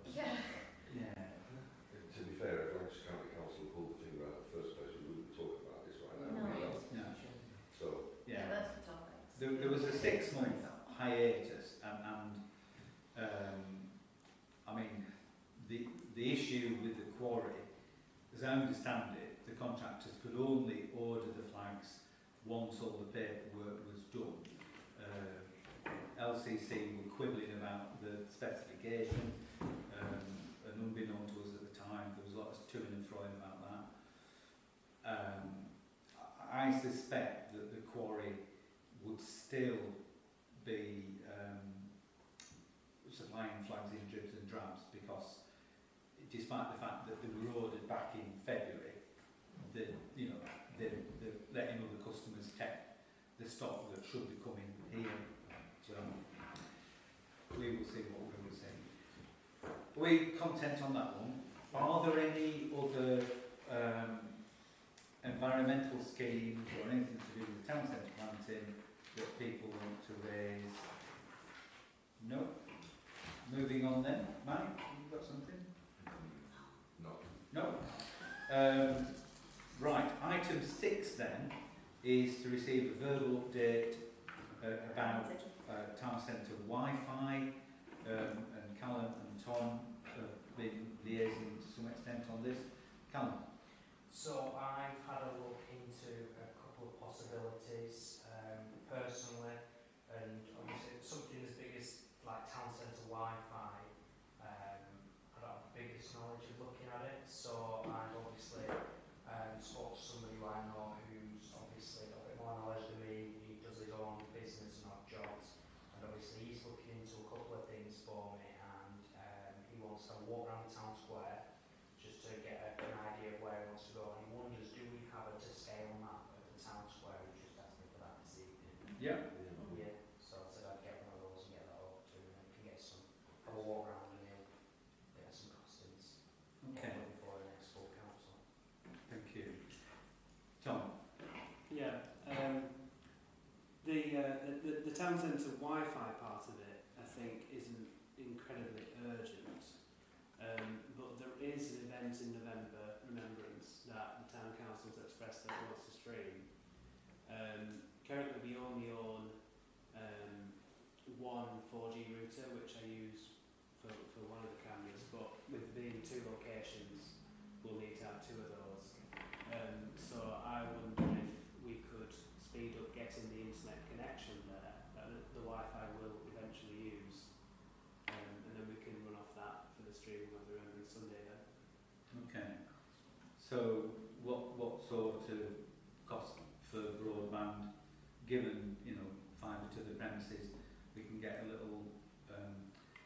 Speaker 10: Yeah.
Speaker 1: Yeah.
Speaker 4: To be fair, if Lancashire County Council pulled the finger out of the first place, we wouldn't be talking about this right now.
Speaker 10: No.
Speaker 4: So,
Speaker 10: Yeah, that's the topic.
Speaker 1: There was a 6-month hiatus, and I mean, the issue with the quarry, as I understand it, the contractors could only order the flags once all the paperwork was done. LCC were quibbling about the specification, and unbeknown to us at the time, there was lots of toing and froing about that. I suspect that the quarry would still be supplying flags in dribs and drabs, because despite the fact that they were ordered back in February, they're letting other customers take the stock that should be coming here. So we will see what we will see. Are we content on that one? Are there any other environmental schemes or anything to do with town centre planting that people want to raise? No? Moving on then. Mike, you've got something?
Speaker 4: no.
Speaker 1: No? Right, item 6 then is to receive a verbal update about town centre Wi-Fi, and Callum and Tom have been liaising to some extent on this. Callum?
Speaker 2: So I've had a look into a couple of possibilities personally, and obviously something as big as like town centre Wi-Fi. I don't have the biggest knowledge of looking at it, so I've obviously spoke to somebody who I know who's obviously got a bit more knowledge than me. He does his own business and odd jobs, and obviously he's looking into a couple of things for me, and he wants to walk around the town square just to get an idea of where he wants to go, and he wonders, do we have a to-scale map of the town square? He just asked me for that this evening.
Speaker 1: Yeah.
Speaker 2: Yeah, so I said I'd get one of those and get that over to him, and he can get some, have a walk around and he'll get some costings.
Speaker 1: Okay.
Speaker 2: For the next full council.
Speaker 1: Thank you. Tom?
Speaker 6: Yeah, the town centre Wi-Fi part of it, I think, isn't incredibly urgent. But there is an event in November, Remembrance, that the 4G router, which I use for one of the cameras, but with being 2 locations, we'll need to have 2 of those. So I wonder if we could speed up getting the internet connection there that the Wi-Fi will eventually use, and then we can run off that for the streaming of the Remembrance Sunday then.
Speaker 1: Okay. So what sort of cost for broadband, given, you know, fibre to the premises, we can get a little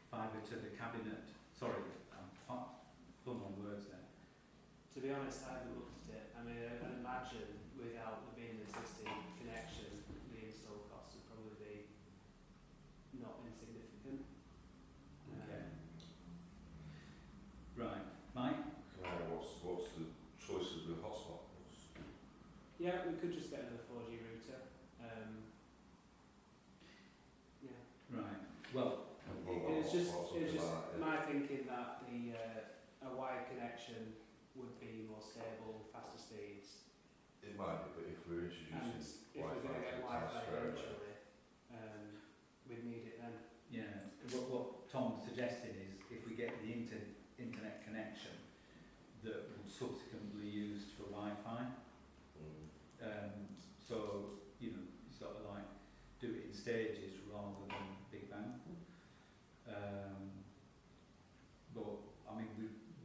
Speaker 1: fibre to the cabinet. Sorry, I'm pulling on words there.
Speaker 6: To be honest, I haven't looked at it. I mean, I imagine without there being an existing connection, the install costs would probably be not insignificant.
Speaker 1: Okay. Right. Mike?
Speaker 4: What's the choices with hotspot?
Speaker 6: Yeah, we could just get another 4G router. Yeah.
Speaker 1: Right. Well,
Speaker 6: It's just my thinking that a wired connection would be more stable, faster speeds.
Speaker 4: It might be, but if we're
Speaker 6: And
Speaker 4: introducing
Speaker 6: if we're going to get
Speaker 4: to the
Speaker 6: Wi-Fi
Speaker 4: town square,
Speaker 6: eventually, we'd need it then.
Speaker 1: yeah. What Tom's suggesting is if we get the internet connection that would subsequently used for Wi-Fi. So, you know, sort of like do it in stages rather than big bang. But I mean,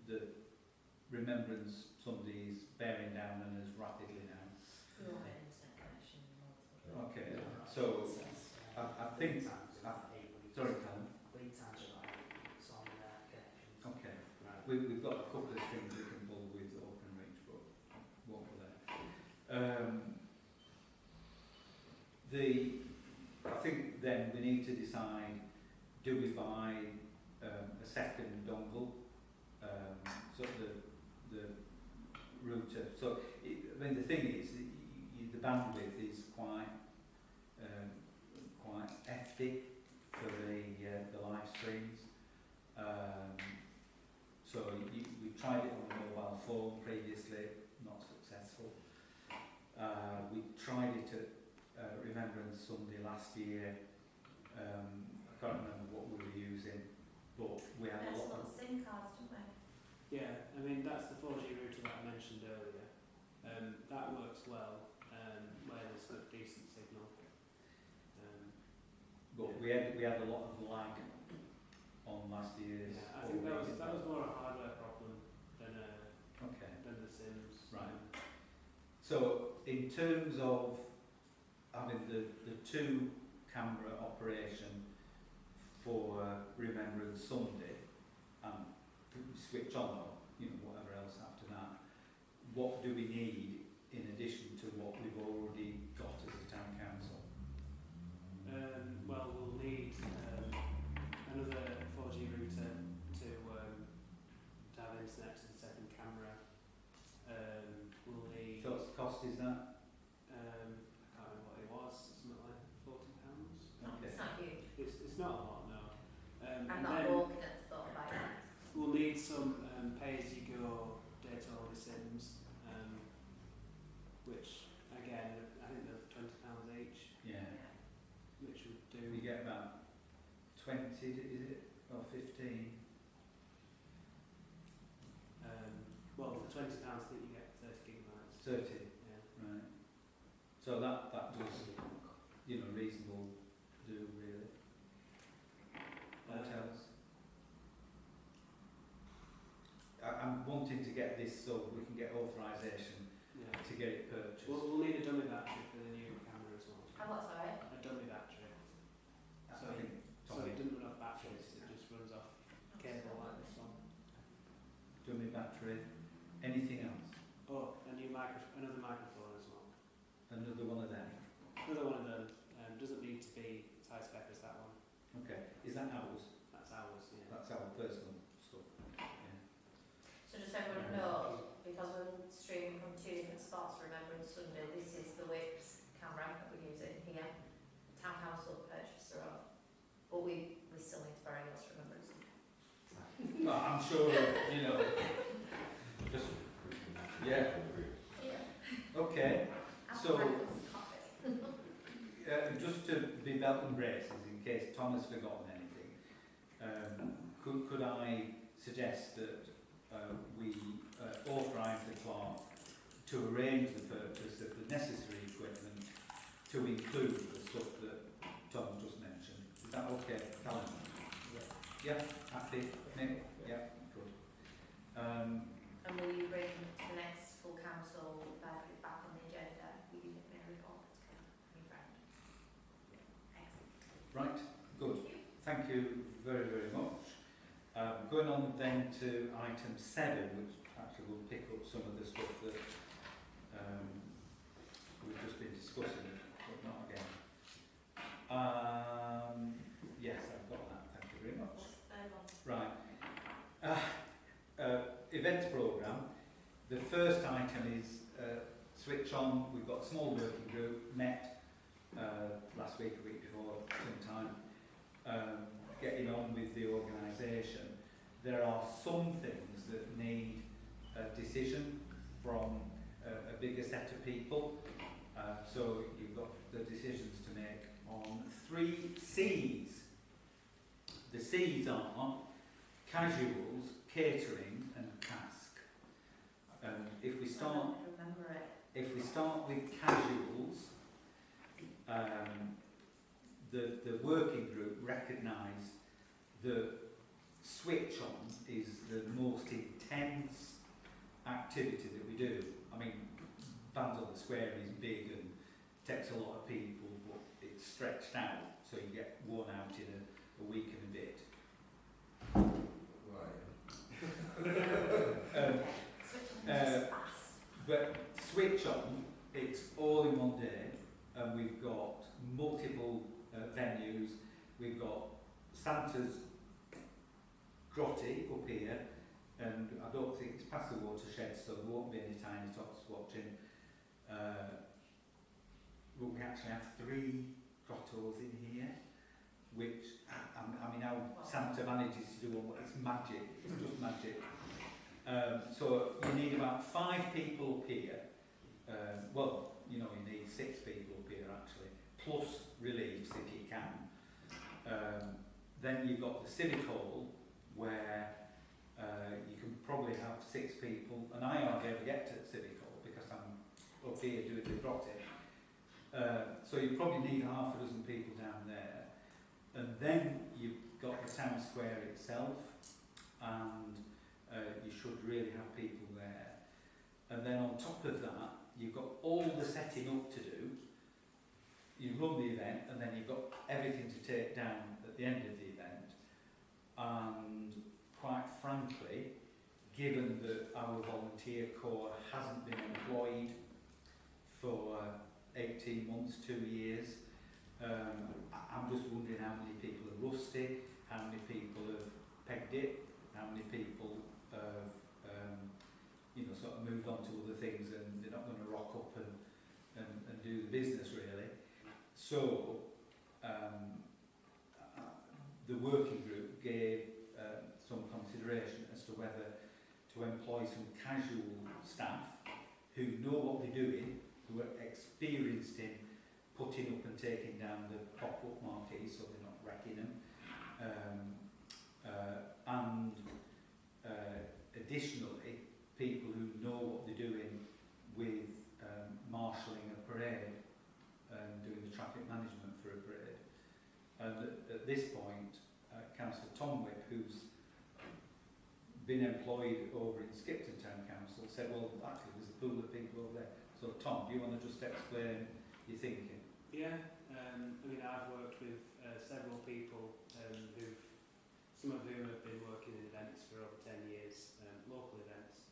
Speaker 1: the Remembrance Sunday is bearing down and as rapidly now.
Speaker 3: You want an internet connection.
Speaker 1: Okay, so I think. Sorry, Callum.
Speaker 2: Lead times are like it's on connections.
Speaker 1: Okay,
Speaker 6: Right.
Speaker 1: we've got a couple of strings we can pull with OpenReach, but won't go there. I think then we need to decide, do we buy a second dongle, so the router. So, I mean, the thing is, the bandwidth is quite hefty for the live streams. So we tried it on a mobile phone previously, not successful. We tried it at Remembrance Sunday last year. I can't remember what we were using, but we had a
Speaker 10: That's
Speaker 1: lot
Speaker 10: what
Speaker 1: of.
Speaker 10: SIM cards, don't we?
Speaker 6: Yeah, I mean, that's the 4G router that I mentioned earlier. That works well where there's a decent signal.
Speaker 1: But we had a lot of lag on last year's.
Speaker 6: Yeah, I think that was more a hardware problem than
Speaker 1: Okay.
Speaker 6: than the Sims.
Speaker 1: Right. So in terms of having the 2 camera operation for Remembrance Sunday and switch on or, you know, whatever else after that, what do we need in addition to what we've already got as a town council?
Speaker 6: Well, we'll need another 4G router to have internet to the second camera. We'll need.
Speaker 1: So what cost is that?
Speaker 6: I can't remember what it was. Something like £40.
Speaker 1: Okay.
Speaker 3: It's not huge.
Speaker 6: It's not a lot, no.
Speaker 3: I'm
Speaker 6: and
Speaker 3: not
Speaker 6: then
Speaker 3: walking at the thought about it.
Speaker 6: we'll need some pay-as-you-go data-only SIMs, which again I think they're £20 each,
Speaker 1: Yeah.
Speaker 6: which would
Speaker 1: Do we
Speaker 6: do.
Speaker 1: get about 20, is it? Or 15?
Speaker 6: Well, for £20, I think you get 30 gigabytes.
Speaker 1: 30,
Speaker 6: Yeah.
Speaker 1: right. So that does, you know, reasonable do really. Hotels. I'm wanting to get this so we can get authorisation
Speaker 6: Yeah.
Speaker 1: to get it purchased.
Speaker 6: We'll need a dummy battery for the new camera as well.
Speaker 3: And what's sorry?
Speaker 6: A dummy battery.
Speaker 1: I
Speaker 6: So,
Speaker 1: think
Speaker 6: so
Speaker 1: Tommy,
Speaker 6: it doesn't run off batteries, it just runs off cable like this one.
Speaker 1: dummy battery. Anything else?
Speaker 6: Oh, another microphone as well.
Speaker 1: Another one of them.
Speaker 6: Another one of them doesn't need to be as high spec as that one.
Speaker 1: Okay. Is that ours?
Speaker 6: That's ours, yeah.
Speaker 1: That's our personal stuff. Yeah.
Speaker 3: So just so everyone knows, because we're streaming from 2 different spots, Remembrance Sunday, this is the Whips camera that we're using here. Town Council purchased their own. But we still need to borrow yours for Remembrance Sunday.
Speaker 1: Well, I'm sure, you know, just, yeah.
Speaker 3: Yeah.
Speaker 1: Okay.
Speaker 3: And
Speaker 1: So-
Speaker 3: breakfast, coffee.
Speaker 1: Just to be belt and braces in in case Tom has forgotten anything, could I suggest that we authorise the clerk to arrange the purchase of the necessary equipment to include the stuff that Tom just mentioned? Is that okay, Callum? Yeah, happy? Nick? Yeah, good.
Speaker 10: And will you bring to the next full council back on the agenda? Will you make a report to your friend? Excellent.
Speaker 1: Right, good. Thank you very, very much. Going on then to item 7, which actually will pick up some of the stuff that we've just been discussing, but not again. Yes, I've got that. Thank you very much.
Speaker 10: What's the third one?
Speaker 1: Right. Events programme. The first item is switch on. We've got a small working group, met last week, a week before, sometime, getting on with the organisation. There are some things that need a decision from a bigger set of people. So you've got the decisions to make on 3 C's. The C's are casuals, catering and cask. If we start with casuals, the working group recognised that switch on is the most intense activity that we do. I mean, Bands on the Square is big and takes a lot of people, but it's stretched out, so you get worn out in a week and a bit. But switch on, it's all in one day, and we've got multiple venues. We've got Santa's grotty up here, and I don't think it's past the watershed, so there won't be any tiny tots watching. But we actually have 3 grottos in here, which, I mean, how Santa manages to do all that, it's magic, it's just magic. So you need about 5 people up here. Well, you know, you need 6 people up here actually, plus reliefs if you can. Then you've got the Civic Hall, where you can probably have 6 people, and I hardly ever get to the Civic Hall because I'm up here doing the grotty. So you probably need half a dozen people down there. And then you've got the town square itself, and you should really have people there. And then on top of that, you've got all the setting up to do. You run the event, and then you've got everything to take down at the end of the event. And quite frankly, given that our volunteer corps hasn't been employed for 18 months, 2 years, I'm just wondering how many people are rusty, how many people have pegged it, how many people have sort of moved on to other things, and they're not going to rock up and do the business really. So the working group gave some consideration as to whether to employ some casual staff who know what they're doing, who are experienced in putting up and taking down the pop-up marquees so they're not wrecking them, and additionally people who know what they're doing with marshalling a parade and doing the traffic management for a parade. And at this point, Councillor Tom Whip, who's been employed over in Skipton Town Council, said, well, actually there's a pool of people over there. So Tom, do you want to just explain your thinking?
Speaker 6: Yeah, I mean, I've worked with several people some of whom have been working in events for over 10 years, local events,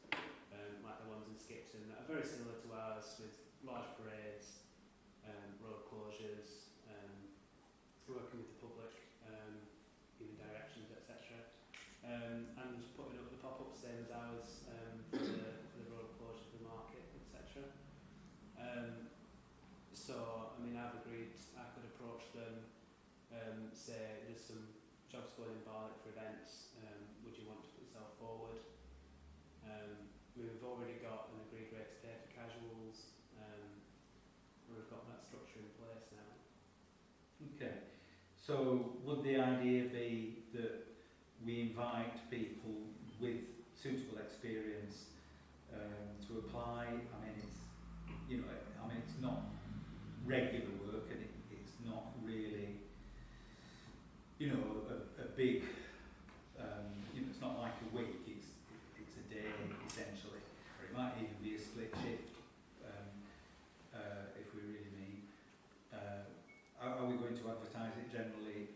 Speaker 6: like the ones in Skipton, that are very similar to ours, with large parades, road closures, working with the public, giving directions, etc. And putting up the pop-ups same as ours for the road closure, the market, etc. So, I mean, I've agreed I could approach them, say there's some jobs going in Barnoldswick for events, would you want to put yourself forward? We've already got an agreed rate to pay for casuals, we've got that structure in place now.
Speaker 1: Okay, So would the idea be that we invite people with suitable experience to apply? I mean, it's not regular work, and it's not really, a big, it's not like a week. It's a day essentially, or it might even be a split shift, if we really mean. Are we going to advertise it generally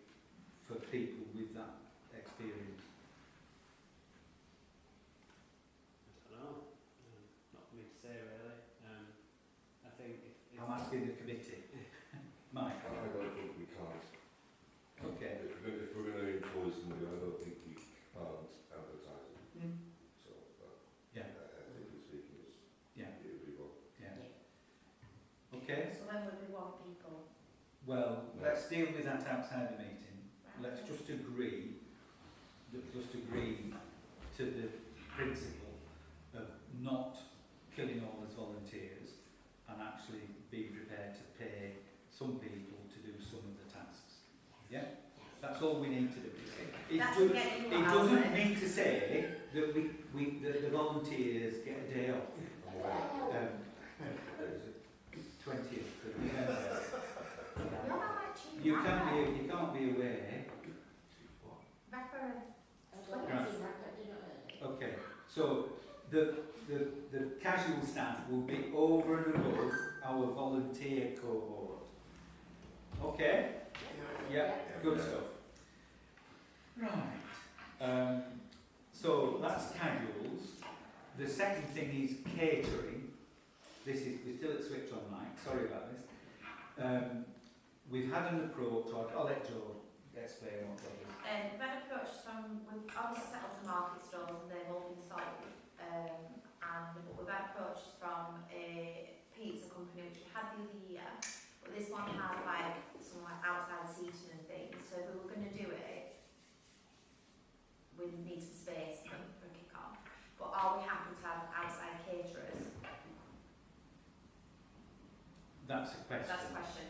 Speaker 1: for people with that experience?
Speaker 6: I don't know. Not for me to say really. I think if
Speaker 1: I'm asking the committee. Mike?
Speaker 4: I don't think we can't.
Speaker 1: Okay.
Speaker 4: If we're going to employ somebody, I don't think we can't advertise it.
Speaker 1: Mm.
Speaker 4: So,
Speaker 1: Yeah.
Speaker 4: ethically speaking,
Speaker 1: Yeah.
Speaker 4: it would be wrong.
Speaker 1: Yeah. Okay.
Speaker 10: So when would we want people?
Speaker 1: Well, let's deal with that outside the meeting.
Speaker 10: Right.
Speaker 1: Let's just agree to the principle of not killing all as volunteers and actually be prepared to pay some people to do some of the tasks. Yeah? That's all we need to do.
Speaker 10: That's
Speaker 1: It
Speaker 10: getting you out
Speaker 1: doesn't
Speaker 10: of it.
Speaker 1: mean to say that that the volunteers get a day off. 20th of November.
Speaker 10: You're not actually
Speaker 1: You can't be away.
Speaker 10: Rebecca,
Speaker 1: Okay, so the casual staff will be over and above our volunteer cohort. Okay? Yeah, good stuff. Right. So that's casuals. The second thing is catering. We're still at Switch On Mike, sorry about this. We've had an approach, I'll let Joe explain what that is.
Speaker 10: we've had approaches from, we've obviously set up the market stores and they've all been sold. But we've had approaches from a pizza company which we had the other year, but this one has like some like outside seating and things, so if we were going to do it, we need some space for a kick-off. But are we happy to have outside caterers?
Speaker 1: That's a question.
Speaker 10: That's the question.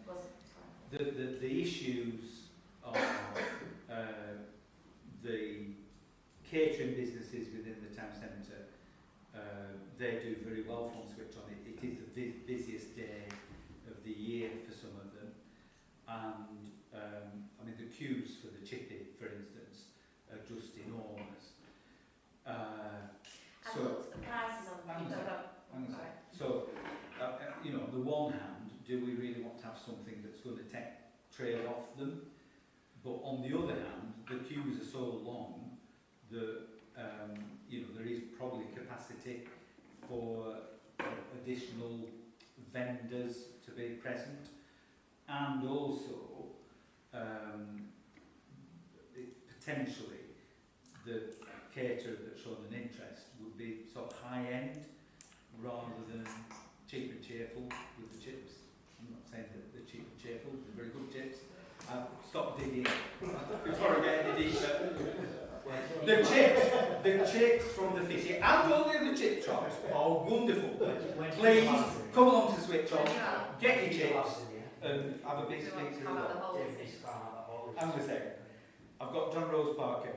Speaker 10: Wasn't
Speaker 1: The issues are the catering businesses within the town centre. They do very well from Switch On. It is the busiest day of the year for some of them, and I mean the queues for the chippy, for instance, are just enormous.
Speaker 10: I looked at the prices on
Speaker 1: Hang on a
Speaker 10: them.
Speaker 1: sec. So, on the one hand, do we really want to have something that's going to take trade off them? But on the other hand, the queues are so long that there is probably capacity for additional vendors to be present, and also potentially the caterer that's shown an interest would be sort of high end rather than cheap and cheerful with the chips. I'm not saying that they're cheap and cheerful, they're very good chips. Stop digging before I get any deeper. The chips from the fishy and all the other chip shops are wonderful. Please come along to Switch On, get your chips and have a piece of pizza as well. Hang on a second. I've got John Rose Parker.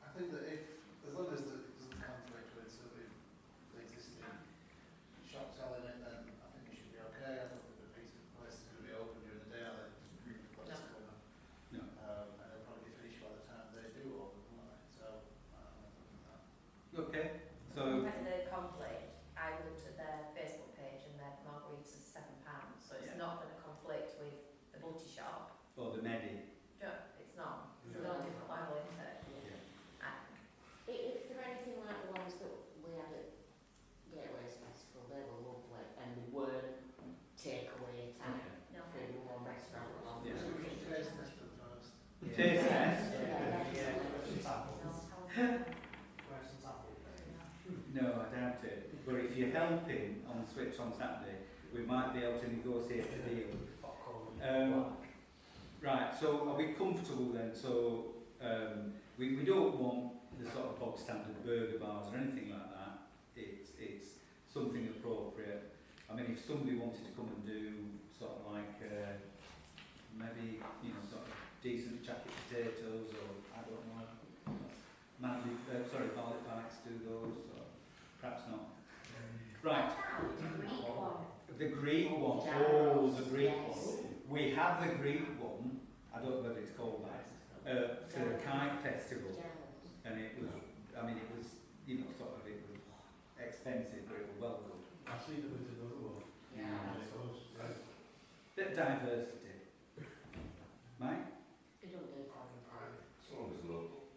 Speaker 8: I think that as long as it doesn't conflict with sort of the existing shop selling it, then I think it should be okay. I don't think the pizza place is going to be open during the day, are they?
Speaker 1: No.
Speaker 8: And they'll probably be finished by the time they do open, won't they? So, I don't think that.
Speaker 1: Okay. So
Speaker 10: Compared to the conflict, I looked at their Facebook page and their margaritas are £7, so it's not going to conflict with the multi shop.
Speaker 1: or the Medi.
Speaker 10: It's not. It's a different level, isn't it?
Speaker 9: If they're anything like the ones that we had at Gateways Festival, they were lovely and they weren't takeaway type
Speaker 10: No.
Speaker 9: food in one restaurant.
Speaker 1: Yeah.
Speaker 8: So we should taste this one first.
Speaker 1: Taste test? No, I doubt it. But if you're helping on Switch on Saturday, we might be able to negotiate a deal. Right, so are we comfortable then? So we don't want the sort of bog standard burger bars or anything like that. It's something appropriate. I mean, if somebody wanted to come and do sort of like maybe, you know, sort of decent jacket potatoes, or I don't know. Barley bikes do those, or perhaps not. Right. The Greek one. Oh, the Greek one. We have the Greek one. I don't know whether it's called that. For the kite festival, and it was. I mean, it was. You know, sort of. It was expensive, but it was well good.
Speaker 7: I see that there's another one.
Speaker 3: Yeah.
Speaker 7: Right.
Speaker 1: Bit of diversity. Mike?
Speaker 9: We don't do farming.
Speaker 4: As long as it's local.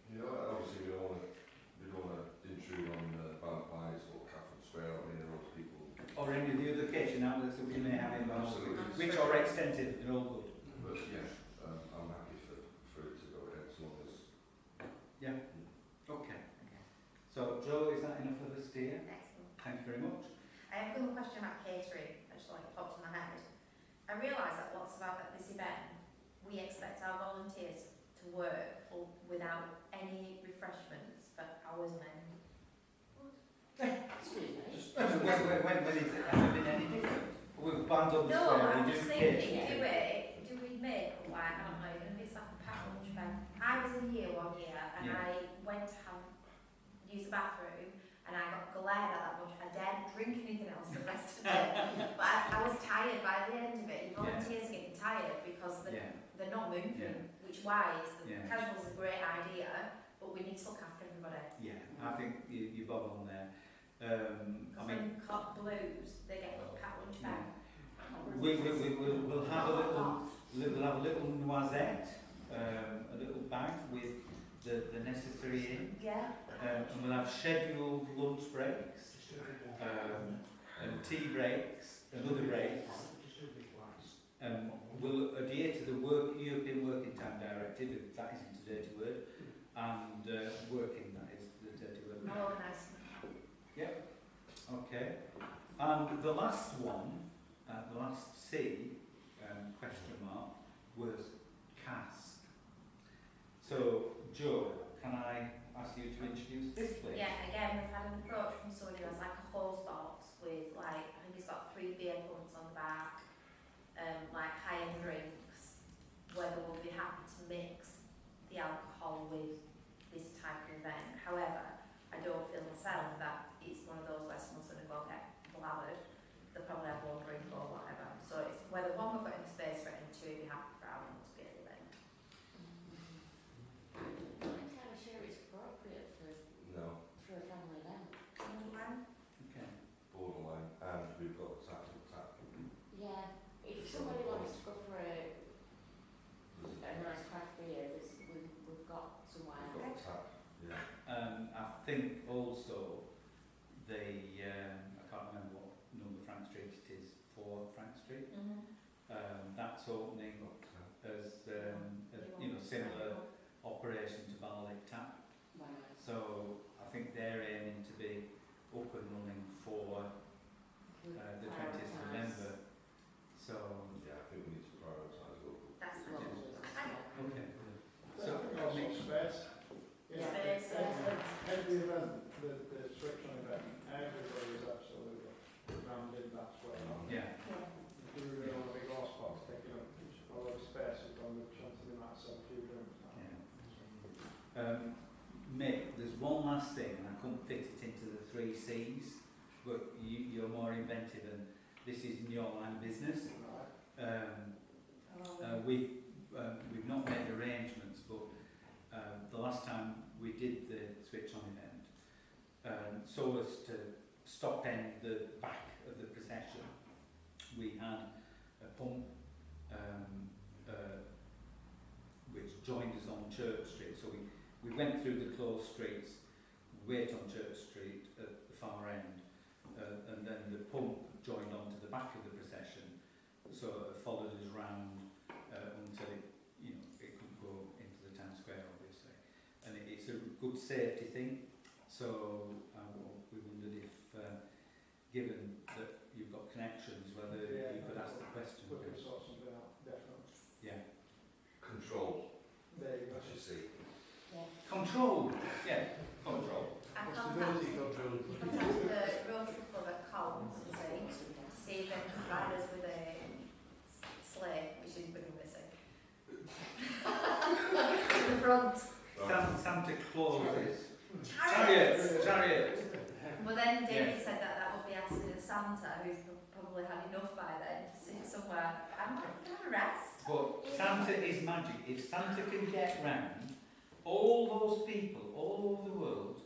Speaker 4: You know, obviously we don't want to intrude on Barnoldswick or Catherine Square. I mean, there are those people.
Speaker 1: Or any of the other occasion outlets that we may have in Barnoldswick,
Speaker 4: Absolutely.
Speaker 1: which are extensive and all good.
Speaker 4: But yeah, I'm happy for it to go ahead as long as.
Speaker 1: Yeah. Okay. So, Joe, is that enough of a steer?
Speaker 10: Excellent.
Speaker 1: Thank you very much.
Speaker 10: I have a question about catering. I just like it popped in my head. I realise that lots of at this event, we expect our volunteers to work without any refreshments for hours on end.
Speaker 9: Excuse me.
Speaker 1: When is it? Has it been any different? We've banned on the
Speaker 10: No,
Speaker 1: square,
Speaker 10: I'm
Speaker 1: we
Speaker 10: just
Speaker 1: do
Speaker 10: thinking,
Speaker 1: catering.
Speaker 10: do we make, like, I don't know, even if it's like a packed lunch bag. I was in here one year and
Speaker 1: Yeah.
Speaker 10: I went to use the bathroom and I got glared at that much. I daren't drink anything else for the rest of the day. But I was tired by the end of it. Your volunteers are getting tired because they're not moving,
Speaker 1: Yeah.
Speaker 10: which why is the
Speaker 1: Yeah.
Speaker 10: casuals is a great idea, but we need to look after everybody.
Speaker 1: Yeah, I think you bob on there. I
Speaker 10: Because
Speaker 1: mean,
Speaker 10: when cop blues, they get a packed lunch bag.
Speaker 1: we'll have a little noisette, a little bag with the necessary in.
Speaker 10: Yeah.
Speaker 1: And we'll have scheduled lunch breaks, and tea breaks, and other breaks. We'll adhere to the European Working Time Directive, if that isn't a dirty word, and working, that is the dirty word.
Speaker 10: More organised.
Speaker 1: Yep, okay. And the last one, the last C, question mark, was cask. So, Joe, can I ask you to introduce this, please?
Speaker 10: Yeah, again, we've had an approach from somebody who has like a hose box with like, I think he's got 3 beer punts on the back, like high-end drinks, whether we'll be happy to mix the alcohol with this type of event. However, I don't feel myself that it's one of those where someone's going to go get blabbered. They'll probably have one drink or whatever. So it's whether one, we've got in space for it, and two, be happy for our own to be at the event.
Speaker 9: I'm not entirely sure it's appropriate for a family event.
Speaker 1: Okay.
Speaker 4: Borderline, and we've got tap.
Speaker 9: Yeah, if somebody wants to go for a nice craft beer, we've got somewhere.
Speaker 4: We've got tap, yeah.
Speaker 1: I think also I can't remember what number Frank Street it is, 4 Frank Street. That's opening as similar operation to Barnoldswick Tap.
Speaker 9: Right.
Speaker 1: So I think they're aiming to be up and running for the 20th of November. So
Speaker 4: Yeah, I think we need to prioritise local.
Speaker 10: That's
Speaker 9: Well,
Speaker 10: fine.
Speaker 1: okay.
Speaker 5: So,
Speaker 1: So
Speaker 5: also space.
Speaker 10: Space,
Speaker 5: Every event, the switch on event, everybody is absolutely rammed in that way.
Speaker 1: yeah.
Speaker 5: We really want a big horse box taking up a lot of space, we've gone with chance of might sell a few drinks now.
Speaker 1: Mick, there's one last thing, and I couldn't fit it into the 3 C's, but you're more inventive, and this is in your line of business.
Speaker 5: Right.
Speaker 1: We've not made arrangements, but the last time we did the switch on event, so as to stop end the back of the procession, we had a pump which joined us on Church Street. So we went through the closed streets, wait on Church Street at the far end, and then the pump joined onto the back of the procession, so it followed us round until it could go into the town square, obviously. And it's a good safety thing. So we wondered if, given that you've got connections, whether you could ask the question.
Speaker 5: We can sort something out, definitely.
Speaker 1: Yeah.
Speaker 4: Control,
Speaker 5: There you go.
Speaker 4: as you see.
Speaker 9: Yeah.
Speaker 1: Control. Yeah. Control.
Speaker 10: I
Speaker 7: Stability
Speaker 10: contacted
Speaker 7: control.
Speaker 10: the Rotary Club at Collins to see if they can provide us with a Santa who's probably had enough by then to sit somewhere and have a rest.
Speaker 1: But Santa is magic. If Santa can get round all those people all over the world,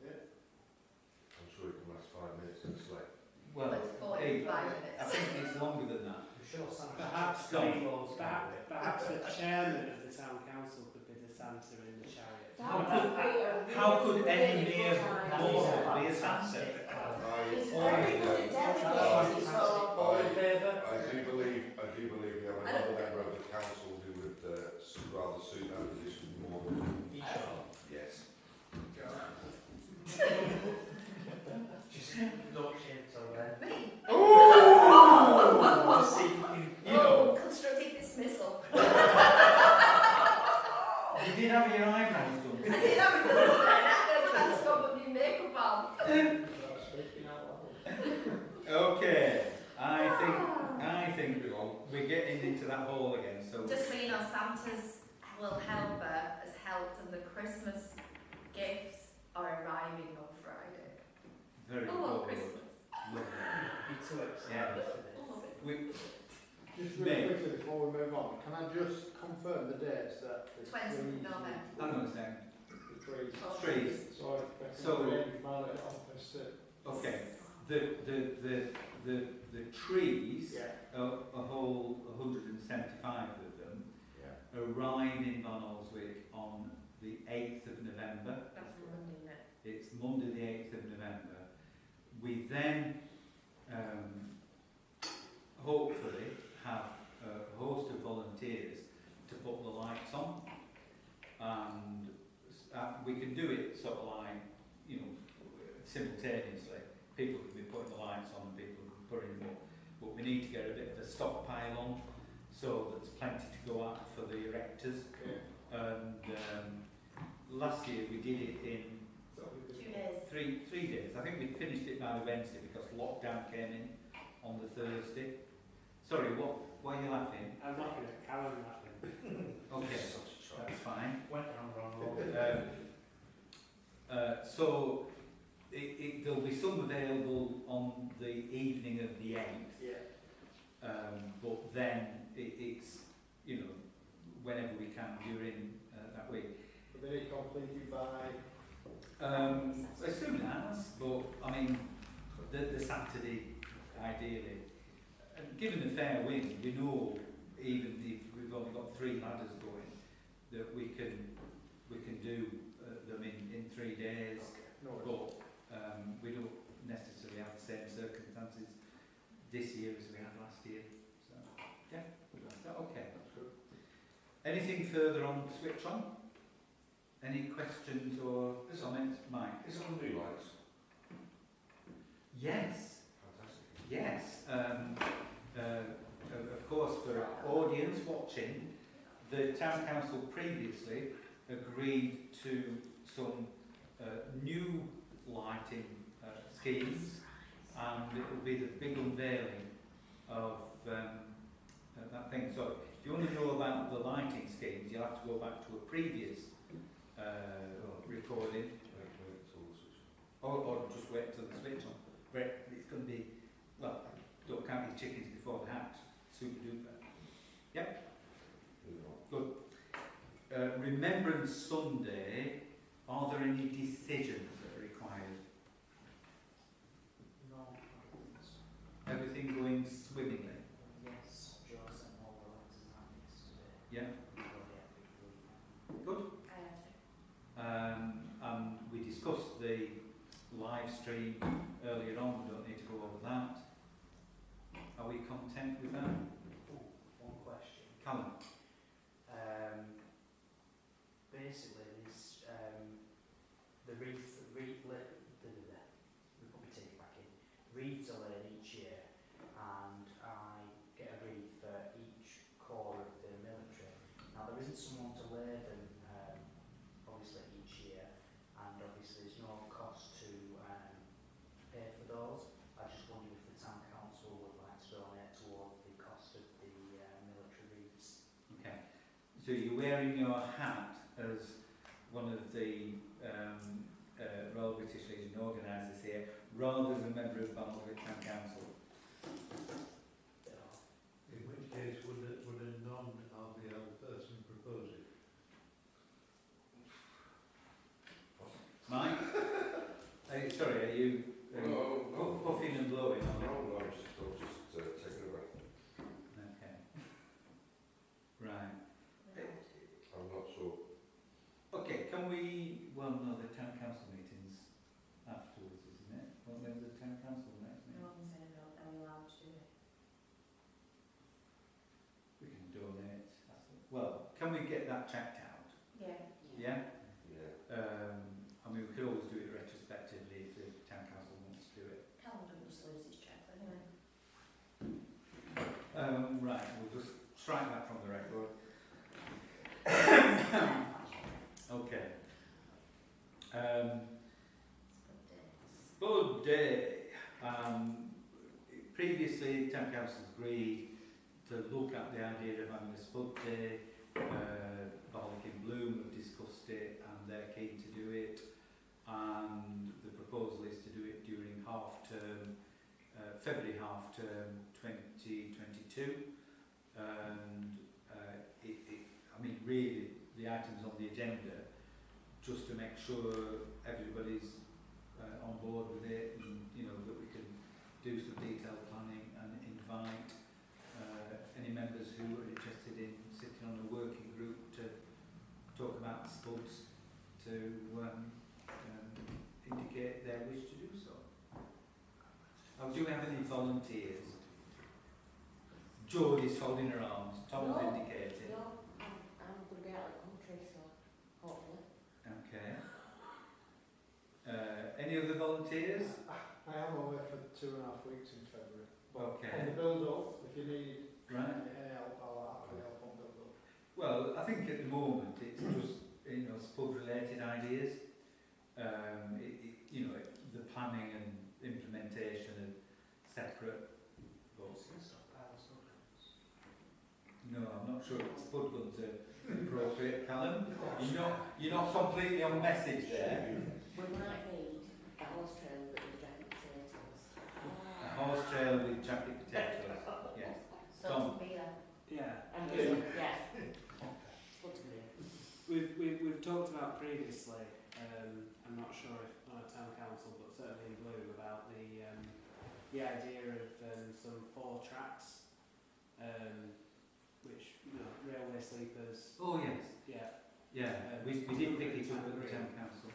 Speaker 4: I'm sure it can last 5 minutes in a sleigh.
Speaker 1: well,
Speaker 10: It's 45
Speaker 1: hey, I
Speaker 10: minutes.
Speaker 1: think it's longer than that.
Speaker 2: I'm sure Santa
Speaker 6: Perhaps perhaps the chairman of the town council could be the Santa in the chariot.
Speaker 1: How could any mere mortal be a Santa?
Speaker 2: All in favour?
Speaker 4: I do believe we have another member of the council who would rather suit that position more than... Yes.
Speaker 2: Just don't shit on there.
Speaker 10: Me?
Speaker 2: Just see if you can,
Speaker 10: Oh, constructive dismissal.
Speaker 1: You did have your eyebrows done.
Speaker 10: I did have a good one, and I'm going to put my new makeup on.
Speaker 5: Speaking out loud.
Speaker 1: Okay, I think we're getting into that hole again. So
Speaker 10: Just so you know, Santa's will helper has helped, and the Christmas gifts are arriving on Friday.
Speaker 1: very
Speaker 10: I love
Speaker 1: good.
Speaker 10: Christmas.
Speaker 1: Lovely.
Speaker 2: be too excited
Speaker 1: Yeah.
Speaker 2: for this.
Speaker 10: I love it.
Speaker 1: We,
Speaker 5: Just
Speaker 1: May.
Speaker 5: really quickly before we move on, can I just confirm the dates that the
Speaker 10: 20th of
Speaker 5: trees-
Speaker 10: November.
Speaker 1: I don't understand.
Speaker 5: The trees.
Speaker 1: Trees.
Speaker 5: So,
Speaker 1: So-
Speaker 5: opposite.
Speaker 1: Okay. The trees,
Speaker 5: Yeah.
Speaker 1: a whole 175 of them,
Speaker 5: Yeah.
Speaker 1: arrive in Barnoldswick on the 8th of November.
Speaker 10: That's Monday, isn't it?
Speaker 1: It's Monday the 8th of November. We then hopefully have a host of volunteers to put the lights on, and we can do it sort of like, simultaneously. People can be putting the lights on and people can be putting them up, but we need to get a bit of a stockpile on so there's plenty to go out for the erectors. And last year we did it in
Speaker 10: 2 days.
Speaker 1: three days. I think we finished it by the Wednesday because lockdown came in on the Thursday. Sorry, why are you laughing?
Speaker 6: I'm laughing at Callum laughing.
Speaker 1: Okay, that's fine.
Speaker 2: Went down wrong road.
Speaker 1: So there'll be some available on the evening of the 8th,
Speaker 5: Yeah.
Speaker 1: but then it's, whenever we can during that week.
Speaker 5: But they completed by.
Speaker 1: As soon as, but I mean, the Saturday ideally. And given the fair wind, we know even if we've only got 3 ladders going, that we can do them in 3 days.
Speaker 5: No worries.
Speaker 1: But we don't necessarily have the same circumstances this year as we had last year. So yeah, is that okay?
Speaker 5: That's good.
Speaker 1: Anything further on switch on? Any questions or comments, Mike?
Speaker 4: Is it on new lights?
Speaker 1: Yes,
Speaker 4: Fantastic.
Speaker 1: yes. Of course, for our audience watching, the town council previously agreed to some new lighting schemes, and it will be the big unveiling of that thing. So, if you want to know about the lighting schemes, you'll have to go back to a previous recording.
Speaker 4: Wait till the switch on.
Speaker 1: Or just wait till the switch on. But it's going to be, well, don't count your chickens before the hatch. Super duper. Yep, good. Remembrance Sunday, are there any decisions that are required?
Speaker 2: No.
Speaker 1: Everything going swimmingly?
Speaker 2: Yes, Joe sent all the letters out yesterday.
Speaker 1: Yeah,
Speaker 2: Before the
Speaker 1: good.
Speaker 10: I have to.
Speaker 1: And we discussed the live stream earlier on, we don't need to go over that. Are we content with that?
Speaker 2: One question.
Speaker 1: Callum?
Speaker 2: Basically, this the wreaths, put my teeth back in. Wreaths are laid each year, and I get a wreath for each corps of the military. Now there isn't someone to lay them, obviously each year, and obviously there's no cost to pay for those. I just wondered if the town council would like to donate towards the cost of the military wreaths.
Speaker 1: Okay. So you're wearing your hat as one of the Royal British Legion organisers here, rather than a member of Barnoldswick Town Council.
Speaker 7: In which case would a non-RBL person propose it?
Speaker 1: Mike? Sorry, are you puffing and blowing on it?
Speaker 4: No, I'm just taking it away.
Speaker 1: Okay. Right.
Speaker 4: I'm not sure.
Speaker 1: Okay, can we... Well, no, the Town Council meeting's afterwards, isn't it? Well, there's the Town Council next meeting.
Speaker 10: No one's saying no, are we allowed to do it?
Speaker 1: We can donate. Well, can we get that checked out?
Speaker 10: Yeah.
Speaker 1: Yeah?
Speaker 4: Yeah.
Speaker 1: I mean, we could always do it retrospectively if the Town Council wants to do it.
Speaker 10: Callum doesn't just lose his checks anyway.
Speaker 1: Right, we'll just strike that from the record. Okay. Spud Day. Previously, Town Council agreed to look at the idea of having a Spud Day. Barlick in Bloom have discussed it and they're keen to do it. And the proposal is to do it during half-term, February half-term 2022. And I mean, really, the items on the agenda, just to make sure everybody's on board with it, and you know that we can do some detailed planning and invite any members who are interested in sitting on a working group to talk about spuds, to indicate their wish to do so. Do we have any volunteers? Jodie's holding her arms. Tom's
Speaker 9: No,
Speaker 1: indicating.
Speaker 9: No, I'm going to be out of the country, so hopefully.
Speaker 1: Okay. Any other volunteers?
Speaker 5: I am away for 2.5 weeks in February. On
Speaker 1: Okay.
Speaker 5: the build-up, if you need
Speaker 1: Right.
Speaker 5: any help, I'll happily help on build-up.
Speaker 1: Well, I think at the moment it's just spud-related ideas. The planning and implementation are separate. No, I'm not sure spud guns are appropriate, Callum. You're not completely on message there.
Speaker 9: We might need a horse trail with the jacket potatoes.
Speaker 1: A horse trail with jacket potatoes. Yes. Tom.
Speaker 10: Beer.
Speaker 6: Yeah.
Speaker 9: And yeah. What to do?
Speaker 6: We've talked about previously, I'm not sure if on a town council, but certainly in Blue, about the idea of some 4 tracks, which, railway sleepers.
Speaker 1: Oh yes.
Speaker 6: Yeah.
Speaker 1: Yeah. We did pick it up at the town council.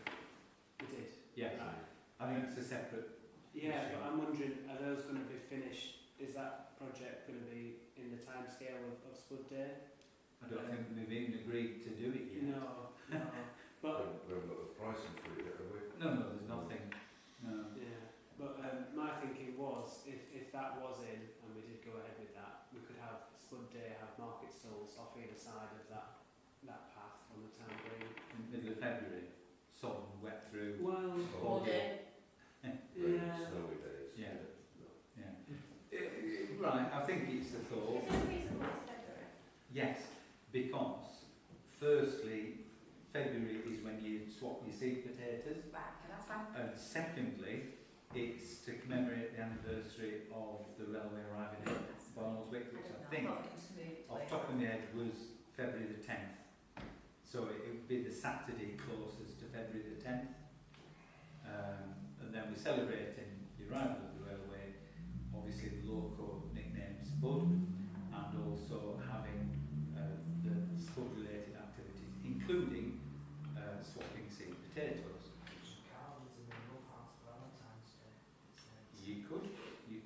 Speaker 6: We did.
Speaker 1: Yes.
Speaker 6: Right.
Speaker 1: I think it's a separate.
Speaker 6: Yeah, but I'm wondering, are those going to be finished? Is that project going to be in the timescale of Spud Day?
Speaker 1: I don't think we've even agreed to do it yet.
Speaker 6: No. But
Speaker 4: We haven't got the pricing for it yet, have we?
Speaker 1: No, there's nothing. No.
Speaker 6: yeah, but my thinking was, if that was in and we did go ahead with that, we could have Spud Day, have market stalls off either side of that path on the town green.
Speaker 1: In the middle of February, sun wet through.
Speaker 6: Well,
Speaker 9: All day.
Speaker 6: yeah.
Speaker 4: Snowy days.
Speaker 1: Yeah. Right, I think it's a thought.
Speaker 10: Is there a reason why it's February?
Speaker 1: Yes, because firstly, February is when you swap your seed potatoes,
Speaker 10: Right, okay, that's fine.
Speaker 1: and secondly, it's to commemorate the anniversary of the railway arriving at Barnoldswick, which I think,
Speaker 10: thought it was smooth.
Speaker 1: off the top of my head, was February the 10th. So it would be the Saturday closest to February the 10th. And then we're celebrating the arrival of the railway, obviously the local nickname Spud, and also having the Spud-related activities, including swapping seed potatoes. You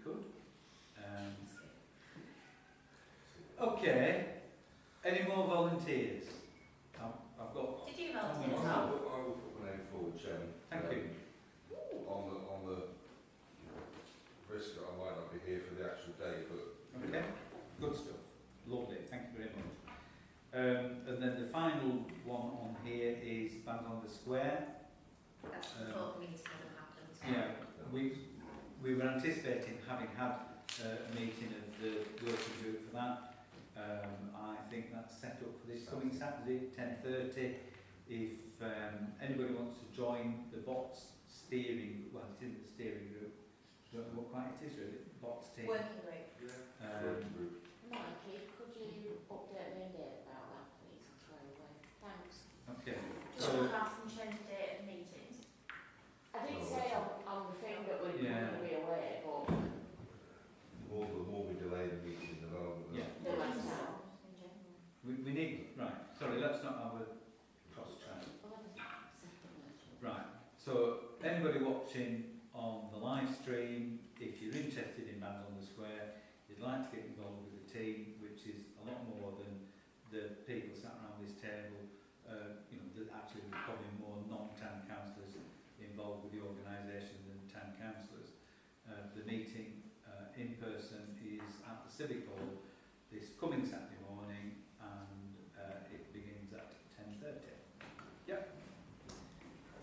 Speaker 1: could. Okay. Any more volunteers? I've got.
Speaker 10: Did you
Speaker 1: Oh,
Speaker 10: volunteer as
Speaker 1: no.
Speaker 10: well?
Speaker 4: I will put my name forward, Chairman.
Speaker 1: Thank you.
Speaker 4: On the risk that I might not be here for the actual day, but
Speaker 1: Okay. Good stuff. Lovely. Thank you very much. And then the final one on here is Bands on the Square.
Speaker 10: That's the thought meeting that happened. So.
Speaker 1: Yeah, we were anticipating having had a meeting of the working group for that. I think that's set up for this coming Saturday, 10:30. If anybody wants to join the bots steering, well, it's in the steering group. Don't know what quite it is really. Box team.
Speaker 10: Working group.
Speaker 9: Mikey, could you update me and Dave about that, please? Straight away. Thanks.
Speaker 1: Okay.
Speaker 10: Just
Speaker 1: So,
Speaker 10: ask them to change the date of the meetings.
Speaker 9: I did say on the thing that we're
Speaker 1: Yeah.
Speaker 9: going to be away, but
Speaker 7: The more we delay the meeting, the longer.
Speaker 1: yeah.
Speaker 9: the last time.
Speaker 1: We need, right, sorry, let's not have a cross track. Right, so anybody watching on the live stream, if you're interested in Bands on the Square, you'd like to get involved with the team, which is a lot more than the people sat around this table. You know, actually there's probably more non-town councillors involved with the organisation than town councillors. The meeting in person is at the Civic Hall this coming Saturday morning, and it begins at 10:30. Yep.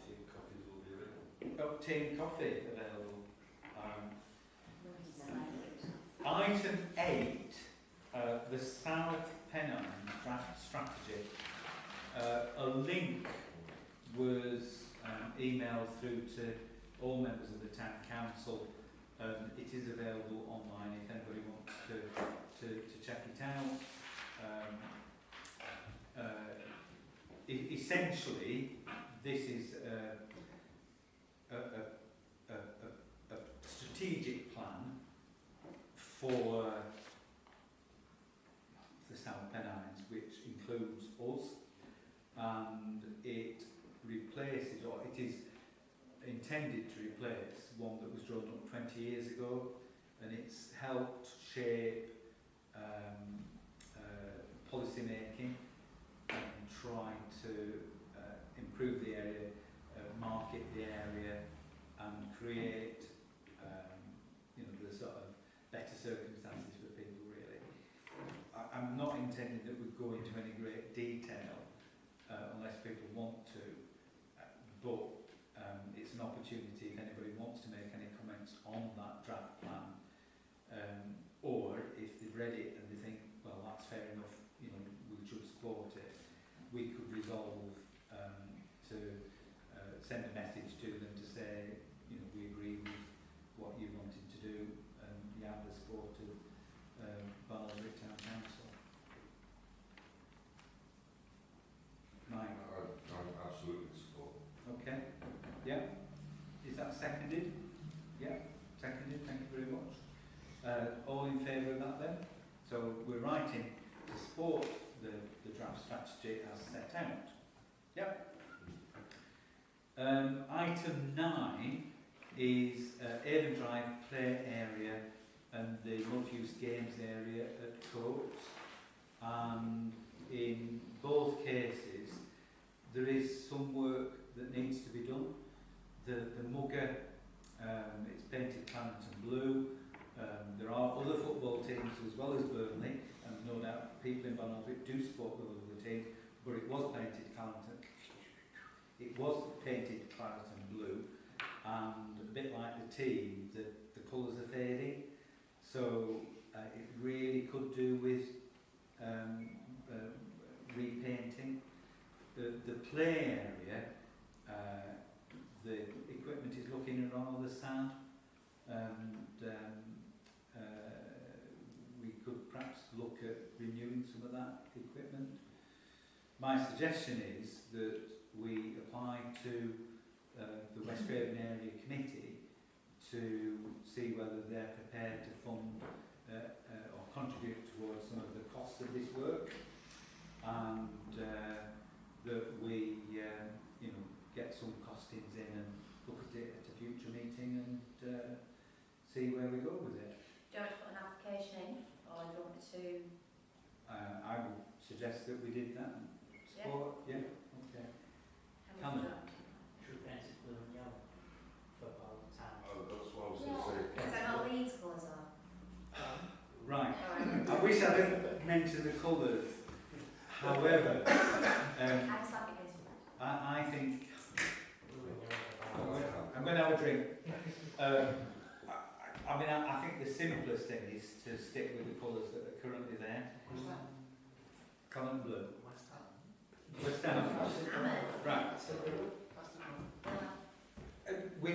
Speaker 4: Tea and coffees will be available.
Speaker 1: Oh, tea and coffee available. Item 8, the South Pennines draft strategy. A link was emailed through to all members of the town council. It is available online if anybody wants to check it out. Essentially, this is a strategic plan for the South Pennines, which includes us, and it replaces, or it is intended to replace, one that was drawn up 20 years ago, and it's helped shape policy making and try to improve the area, market the area, and create you know, the sort of better circumstances for people really. I'm not intending that we go into any great detail unless people want to, but it's an opportunity if anybody wants to make any comments on that draft plan, or if they've read it and they think, well, that's fair enough, you know, we should support it, we could resolve to send a message to them to say, you know, we agree with what you wanted to do, and you have the support of Barnoldswick Town Council. Mike?
Speaker 4: I'm absolutely support.
Speaker 1: Okay. Yeah. Is that seconded? Yeah. Seconded. Thank you very much. All in favour of that then? So we're writing to support the draft strategy as set out. Yep. Item 9 is Avon Drive play area and the multi-use games area at Coates. And in both cases, there is some work that needs to be done. The mugger, it's painted claret and blue. There are other football teams as well as Burnley, and no doubt people in Barnoldswick do support the other teams, but it was painted claret and blue, and a bit like the team, the colours are fading, so it really could do with repainting. The play area, the equipment is looking rather sad, and we could perhaps look at renewing some of that equipment. My suggestion is that we apply to the West Craven Area Committee to see whether they're prepared to fund or contribute towards some of the costs of this work, and that we you know, get some costings in and look at it at a future meeting and see where we go with it.
Speaker 10: Do you want to put an application in, or do you want me to?
Speaker 1: I would suggest that we did that. Support? Yeah. Okay. Cameron?
Speaker 2: Should paint it blue and yellow for all the town.
Speaker 4: Oh, that's what I was going to say.
Speaker 10: Is that not Leeds colours are?
Speaker 1: Right.
Speaker 10: Alright.
Speaker 1: I wish I didn't mention the colours. However,
Speaker 10: I just have it goes red.
Speaker 1: I think
Speaker 2: Blue and yellow.
Speaker 1: I'm going to have a drink. I mean, I think the simplest thing is to stick with the colours that are currently there. Colour and blue.
Speaker 2: West Ham.
Speaker 1: West Ham. Right.
Speaker 10: Yeah.
Speaker 1: we,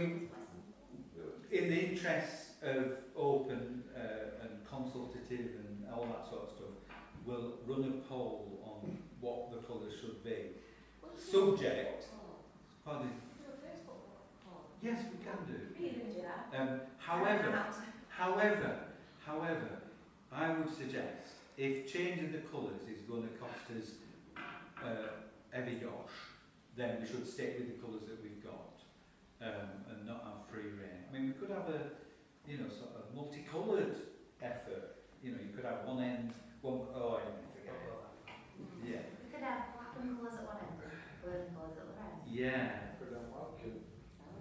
Speaker 1: in the interests of open and consultative and all that sort of stuff, we'll run a poll on what the colours should be. Subject. Pardon? Yes, we can do. However, I would suggest if changing the colours is going to cost us heavy dosh, then we should stick with the colours that we've got and not have free rein. I mean, we could have a, sort of multicoloured effort. You could have one end, forget it. Yeah.
Speaker 10: We could have black and colours at one end, blue and colours at the other end.
Speaker 1: Yeah.
Speaker 5: Could have one.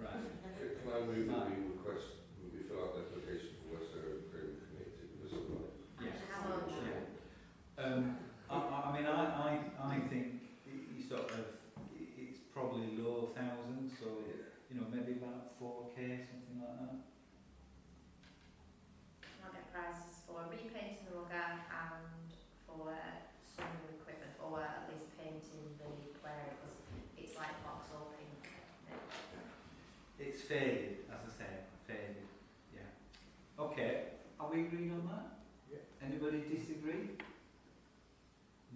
Speaker 1: Right.
Speaker 4: Can I move that we request, we fill out the application for West Area Creative Committee with somebody?
Speaker 1: Yes. Yeah. I think it's probably low thousands, so maybe about 4K, something like that.
Speaker 10: I'll get prices for repainting the rugger and for some new equipment, or at least painting the play area, because it's like Vauxhall pink.
Speaker 1: It's faded, as I say, faded. Yeah. Okay. Are we agreed on that?
Speaker 5: Yeah.
Speaker 1: Anybody disagree?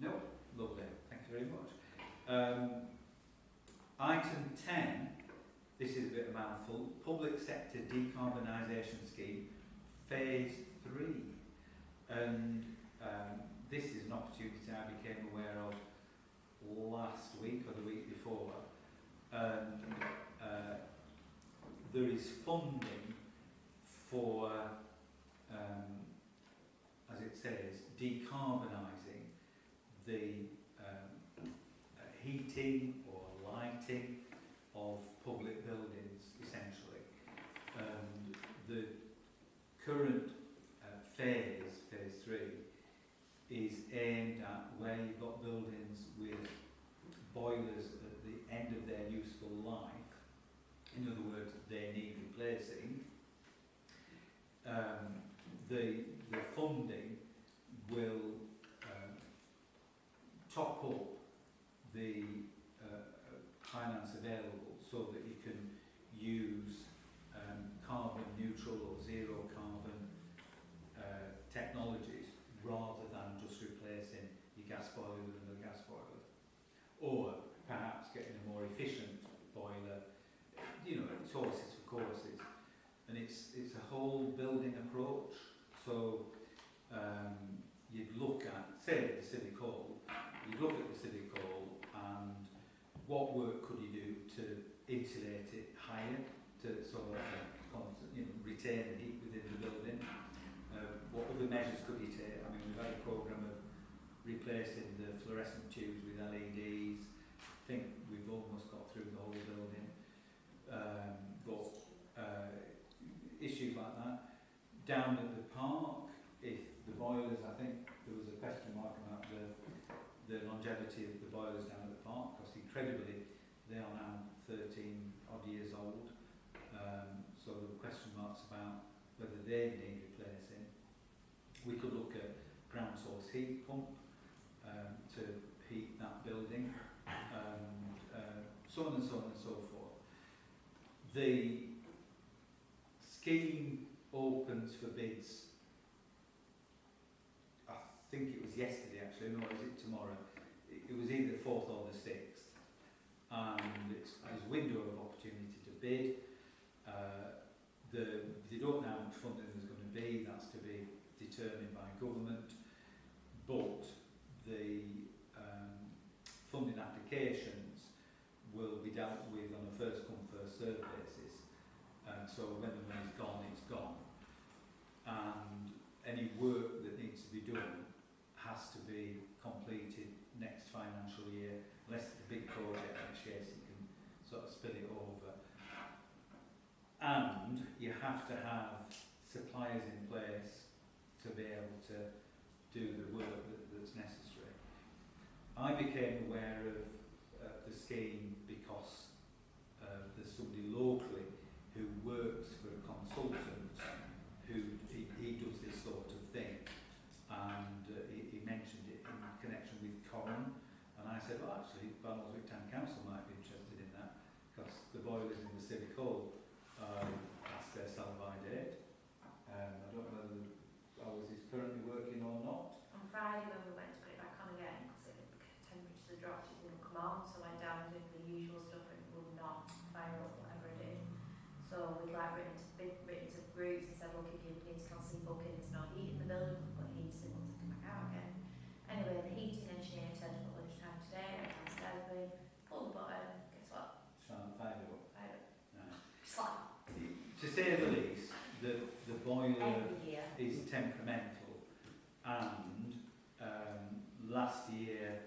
Speaker 1: No? Lovely. Thank you very much. Item 10, this is a bit of a mouthful, Public Sector Decarbonisation Scheme, Phase 3. And this is an opportunity I became aware of last week or the week before. There is funding for, as it says, decarbonising the heating or lighting of public buildings, essentially. And the current phase 3, is aimed at where you've got buildings with boilers at the end of their useful life. In other words, they need replacing. The funding will top up the finance available so that you can use carbon neutral or zero carbon technologies rather than just replacing your gas boiler with another gas boiler, or perhaps getting a more efficient boiler. It's horses for courses, and it's a whole building approach. So you'd look at, say, the Civic Hall. You'd look at the Civic Hall and what work could you do to insulate it higher, to sort of retain the heat within the building. What other measures could you take? I mean, we've had a programme of replacing the fluorescent tubes with LEDs. I think we've almost got through the whole building. Issues like that. Down at the park, if the boilers, I think there was a question mark about the longevity of the boilers down at the park, because incredibly they are now 13 odd years old. So there were question marks about whether they need replacing. We could look at ground source heat pump to heat that building, so on and so on and so forth. The scheme opens for bids, I think it was yesterday actually, no, is it tomorrow? It was either the 4th or the 6th, and there's a window of opportunity to bid. They don't know how much funding there's going to be, that's to be determined by government, but the funding applications will be dealt with on a first come first served basis. So when the money's gone, it's gone. And any work that needs to be done has to be completed next financial year, unless it's a big project next year, so you can sort of spill it over. And you have to have suppliers in place to be able to do the work that's necessary. I became aware of the scheme because there's somebody locally who works for a consultant who he does this sort of thing, and he mentioned it in connection with Coram, and I said, well, actually Barnoldswick Town Council might be interested in that, because the boilers in the Civic Hall is temperamental, and last year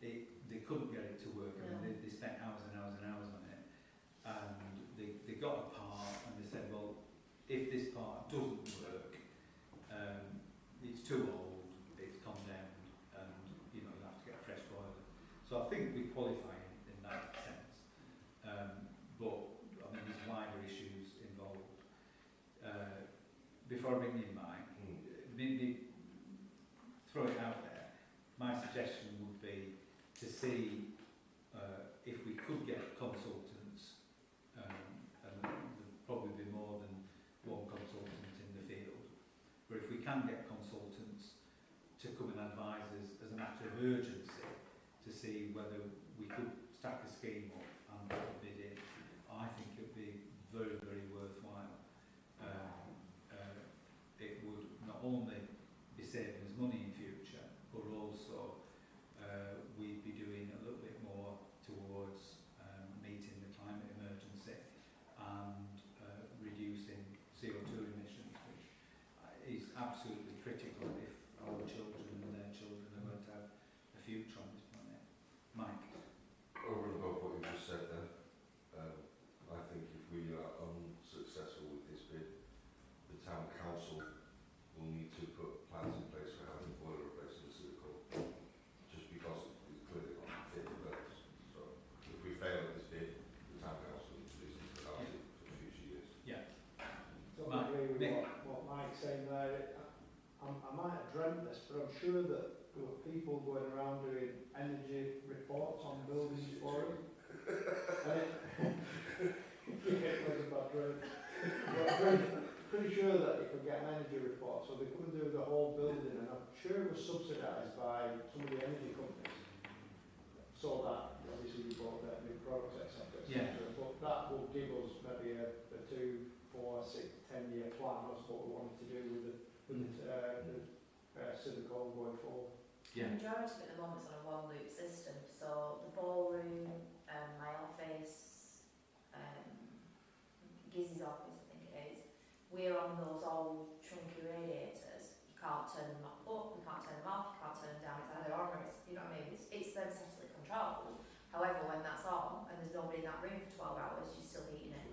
Speaker 1: they couldn't get it to work. I mean, they spent hours and hours and hours on it, and they got a part and they said, well, if this part doesn't work, it's too old, it's condemned, and you have to get a fresh boiler. So I think we qualify in that sense, but I mean there's wider issues involved. Before I bring in Mike, maybe throw it out there. My suggestion would be to see if we could get consultants, and there'd probably be more than one consultant in the field, but if we can get consultants to come and advise us as a matter of urgency to see whether we could stack a scheme up and put a bid in, I think it would be very, very worthwhile. It would not only be saving us money in future, but also we'd be doing a little bit more towards meeting the climate emergency and reducing CO2 emissions, which is absolutely critical if our children and their children are going to have a future on this planet. Mike?
Speaker 4: Over and above what you just said then, I think if we are unsuccessful with this bid, the town council will need to put plans in place for having the boiler replaced in the City Hall, just because it's clearly not fit for purpose. So if we fail at this bid, the town council needs to do something about it for future years.
Speaker 1: Yeah.
Speaker 5: So I agree with what Mike's saying there. I might have dreamt this, but I'm sure that there were people going around doing energy reports on buildings for him. It was a bad dream. But pretty sure that you could get an energy report, so they couldn't do the whole building, and I'm sure it was subsidised by some of the energy companies. So that, obviously, we bought that new products, etc.
Speaker 1: Yeah.
Speaker 5: But that will give us maybe a 2, 4, 6, 10-year plan. That's what we wanted to do with the civic hall going forward.
Speaker 1: Yeah.
Speaker 10: The majority of it at the moment is on a one-loop system, so the ballroom, my office, Gizzy's office, I think it is, we're on those old chunky radiators. You can't turn them up, you can't turn them off, you can't turn them down, it's either on or it's, you know what I mean, it's then centrally controlled. However, when that's on and there's nobody in that room for 12 hours, you're still heating it.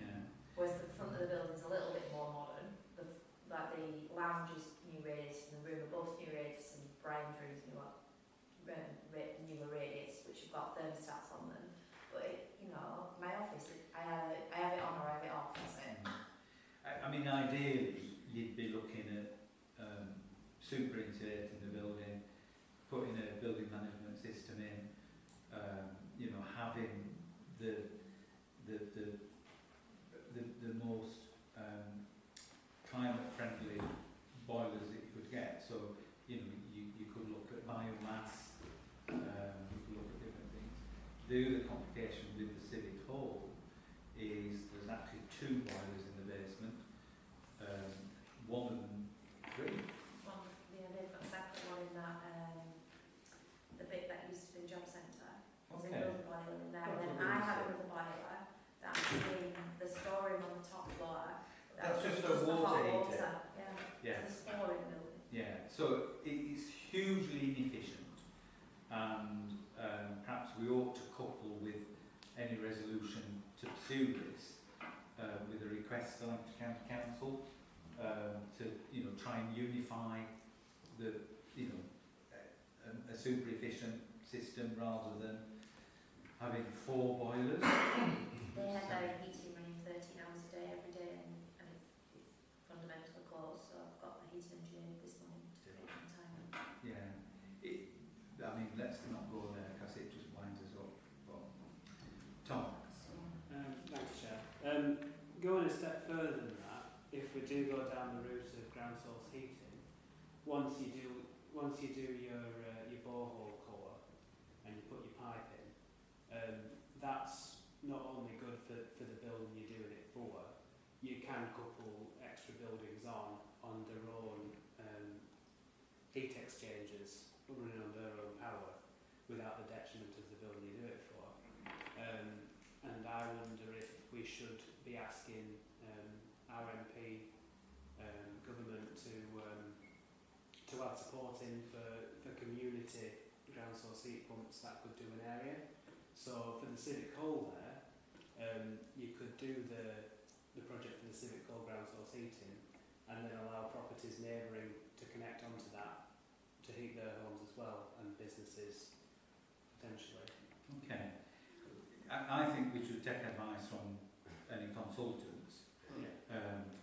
Speaker 1: Yeah.
Speaker 10: Whereas the front of the building's a little bit more modern. Like the lounge is new radiators, and the room above's new radiators, and Brian's room's newer radiators, which have got thermostats on them. But my office, I have it on or I have it off. That's it.
Speaker 1: I mean, ideally, you'd be looking at super insulating the building, putting a building management system in, having the most climate-friendly boilers that you could get. So, you could look at biomass, you could look at different things. The other complication with the Civic Hall is there's actually 2 boilers in the basement, one of them 3.
Speaker 10: They've got a separate one in that, the bit that used to be the job centre. There's
Speaker 1: Okay.
Speaker 10: another boiler in there, and then I have another boiler that's in the storeroom on the top floor.
Speaker 1: That's just
Speaker 10: the
Speaker 1: a water
Speaker 10: hot
Speaker 1: heater.
Speaker 10: water. Yeah.
Speaker 1: Yeah.
Speaker 10: There's 4 in the building.
Speaker 1: Yeah, so it's hugely inefficient, and perhaps we ought to couple with any resolution to pursue this with a request to Lancaster County Council to try and unify the a super efficient system rather than having 4 boilers.
Speaker 10: They have their heating running 13 hours a day every day, and it's fundamentally closed, so I've got the heating engineer this morning to make some time.
Speaker 1: Yeah, I mean, let's not go there because it just winds us up. But, Tom?
Speaker 6: Thanks, Chair. Going a step further than that, if we do go down the route of ground source heating, once you do your borehole core and you put your pipe in, that's not only good for the building you're doing it for. You can couple extra buildings on their own heat exchangers running on their own power without the detriment of the building you do it for. And I wonder if we should be asking our MP, government add support in for community ground source heat pumps that could do an area. So for the Civic Hall there, you could do the project for the Civic Hall ground source heating and then allow properties neighbouring to connect onto that to heat their homes as well, and businesses potentially.
Speaker 1: Okay. I think we should take advice from any consultants,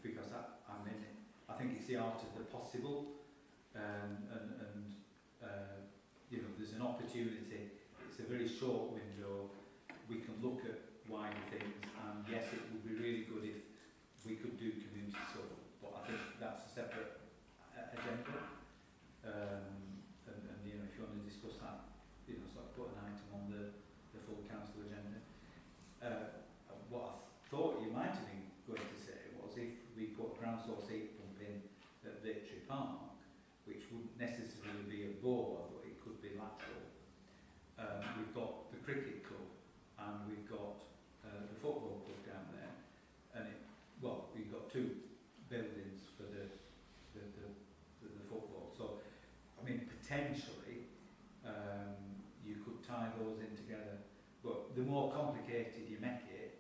Speaker 1: because I think it's the art of the possible, and you know, there's an opportunity. It's a very short window. We can look at wider things, and yes, it would be really good if we could do community stuff, but I think that's a separate agenda. And you know, if you want to discuss that, you know, sort of put an item on the full council agenda. What I thought you might have been going to say was if we put a ground source heat pump in at Victory Park, which wouldn't necessarily be a bore, but it could be lateral. We've got the cricket club and we've got the football club down there, and we've got two buildings for the football. So, I mean, potentially you could tie those in together, but the more complicated you make it,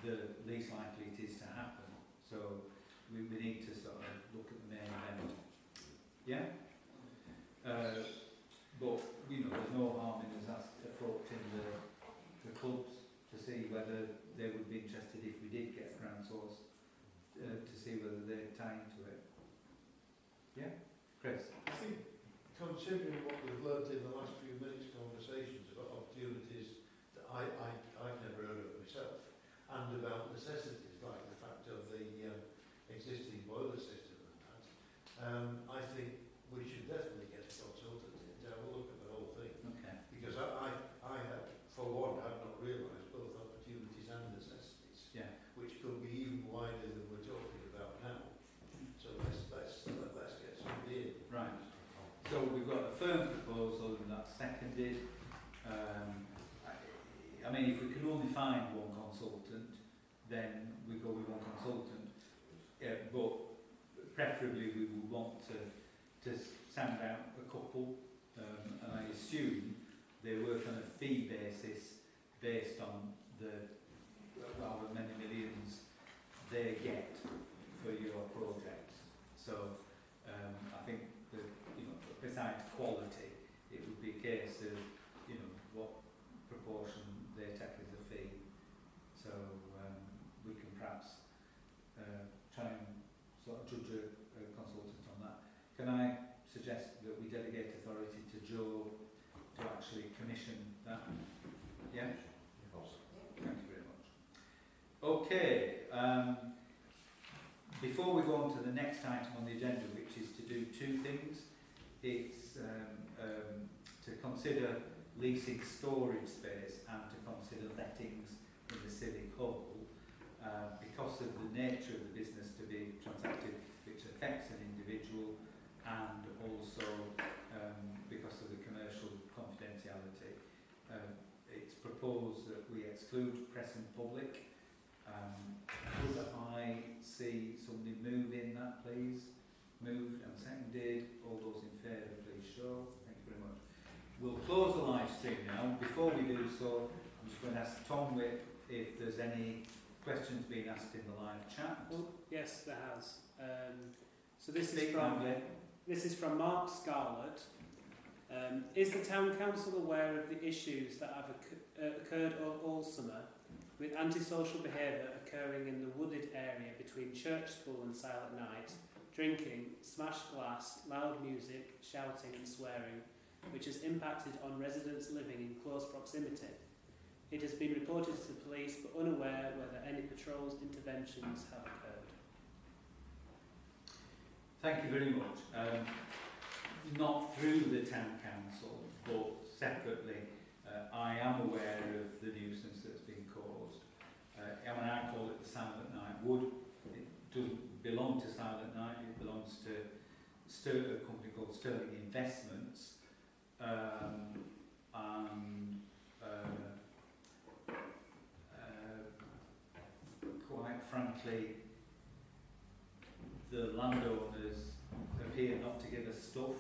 Speaker 1: the least likely it is to happen. So we need to sort of look at the main event. Yeah? But, you know, there's no harm in us approaching the clubs to see whether they would be interested if we did get a ground source, to see whether they'd tie into it. Yeah? Chris?
Speaker 5: I think, considering what we've learnt in the last few minutes' conversations about opportunities that I've never heard of myself, and about necessities like the fact of the existing boiler system and that, I think we should definitely get a consultant in to have a look at the whole thing.
Speaker 1: Okay.
Speaker 5: Because I have, for one, have not realised both opportunities and necessities, which could be even wider than we're talking about now. So let's get some idea.
Speaker 1: Right. So we've got a firm proposal and that's seconded. I mean, if we can only find one consultant, then we go with one consultant. But preferably we would want to sound out a couple, and I assume they work on a fee basis based on the however many millions they get for your projects. So I think that, you know, besides quality, it would be a case of, you know, what proportion they take as a fee. So we can perhaps try and sort of judge a consultant on that. Can I suggest that we delegate authority to Joe to actually commission that? Yeah? Thank you very much. Okay. Before we go on to the next item on the agenda, which is to do two things, it's to consider leasing storage space and to consider lettings in the Civic Hall, because of the nature of the business to be transacted, which affects an individual, and also because of the commercial confidentiality. It's proposed that we exclude press and public. Could I see somebody move in that, please? Moved and seconded. All those in favour, please show. Thank you very much. We'll close the live stream now. Before we do so, I'm just going to ask Tom Whip if there's any questions being asked in the live chat.
Speaker 6: Well, yes, there has. So this is from Mark Scarlett. Is the Town Council aware of the issues that have occurred all summer with antisocial behaviour occurring in the wooded area between Church School and Silent Night, drinking, smashed glass, loud music, shouting and swearing, which has impacted on residents living in close proximity? It has been reported to the police but unaware whether any patrols interventions have occurred.
Speaker 1: Thank you very much. Not through the Town Council, but separately, I am aware of the nuisance that's been caused. I call it the Silent Night Wood. It doesn't belong to Silent Night, it belongs to a company called Sterling Investments. Quite frankly, the landowners appear not to give us stuff,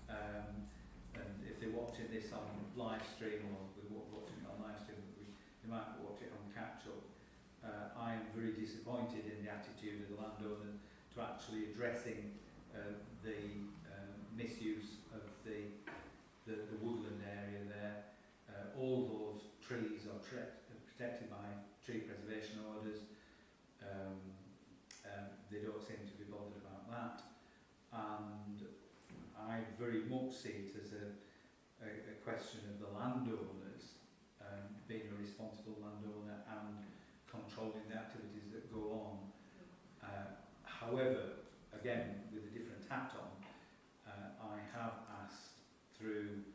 Speaker 1: And if they're watching this on live stream, or we're watching it on live stream, they might watch it on catch-up. I am very disappointed in the attitude of the landowner to actually addressing the misuse of the woodland area there. All those trees are protected by tree preservation orders. They don't seem to be bothered about that, and I very much see it as a question of the landowners being a responsible landowner and controlling the activities that go on. However, again, with a different hat on, I have asked through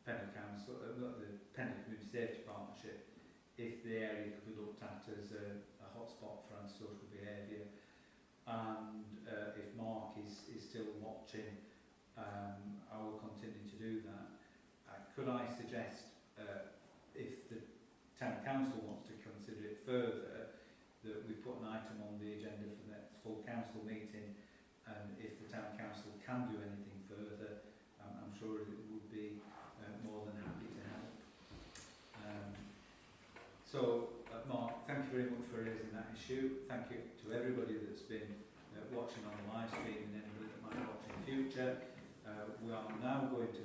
Speaker 1: Pendle Council, the Pendle Community Safety Partnership, if the area could be looked at as a hotspot for antisocial behaviour, and if Mark is still watching, I will continue to do that. Could I suggest, if the Town Council wants to consider it further, that we put an item on the agenda for the next full council meeting, and if the Town Council can do anything further, I'm sure it would be more than happy to help. So, Mark, thank you very much for raising that issue. Thank you to everybody that's been watching on the live stream and anybody that might watch in the future. We are now going to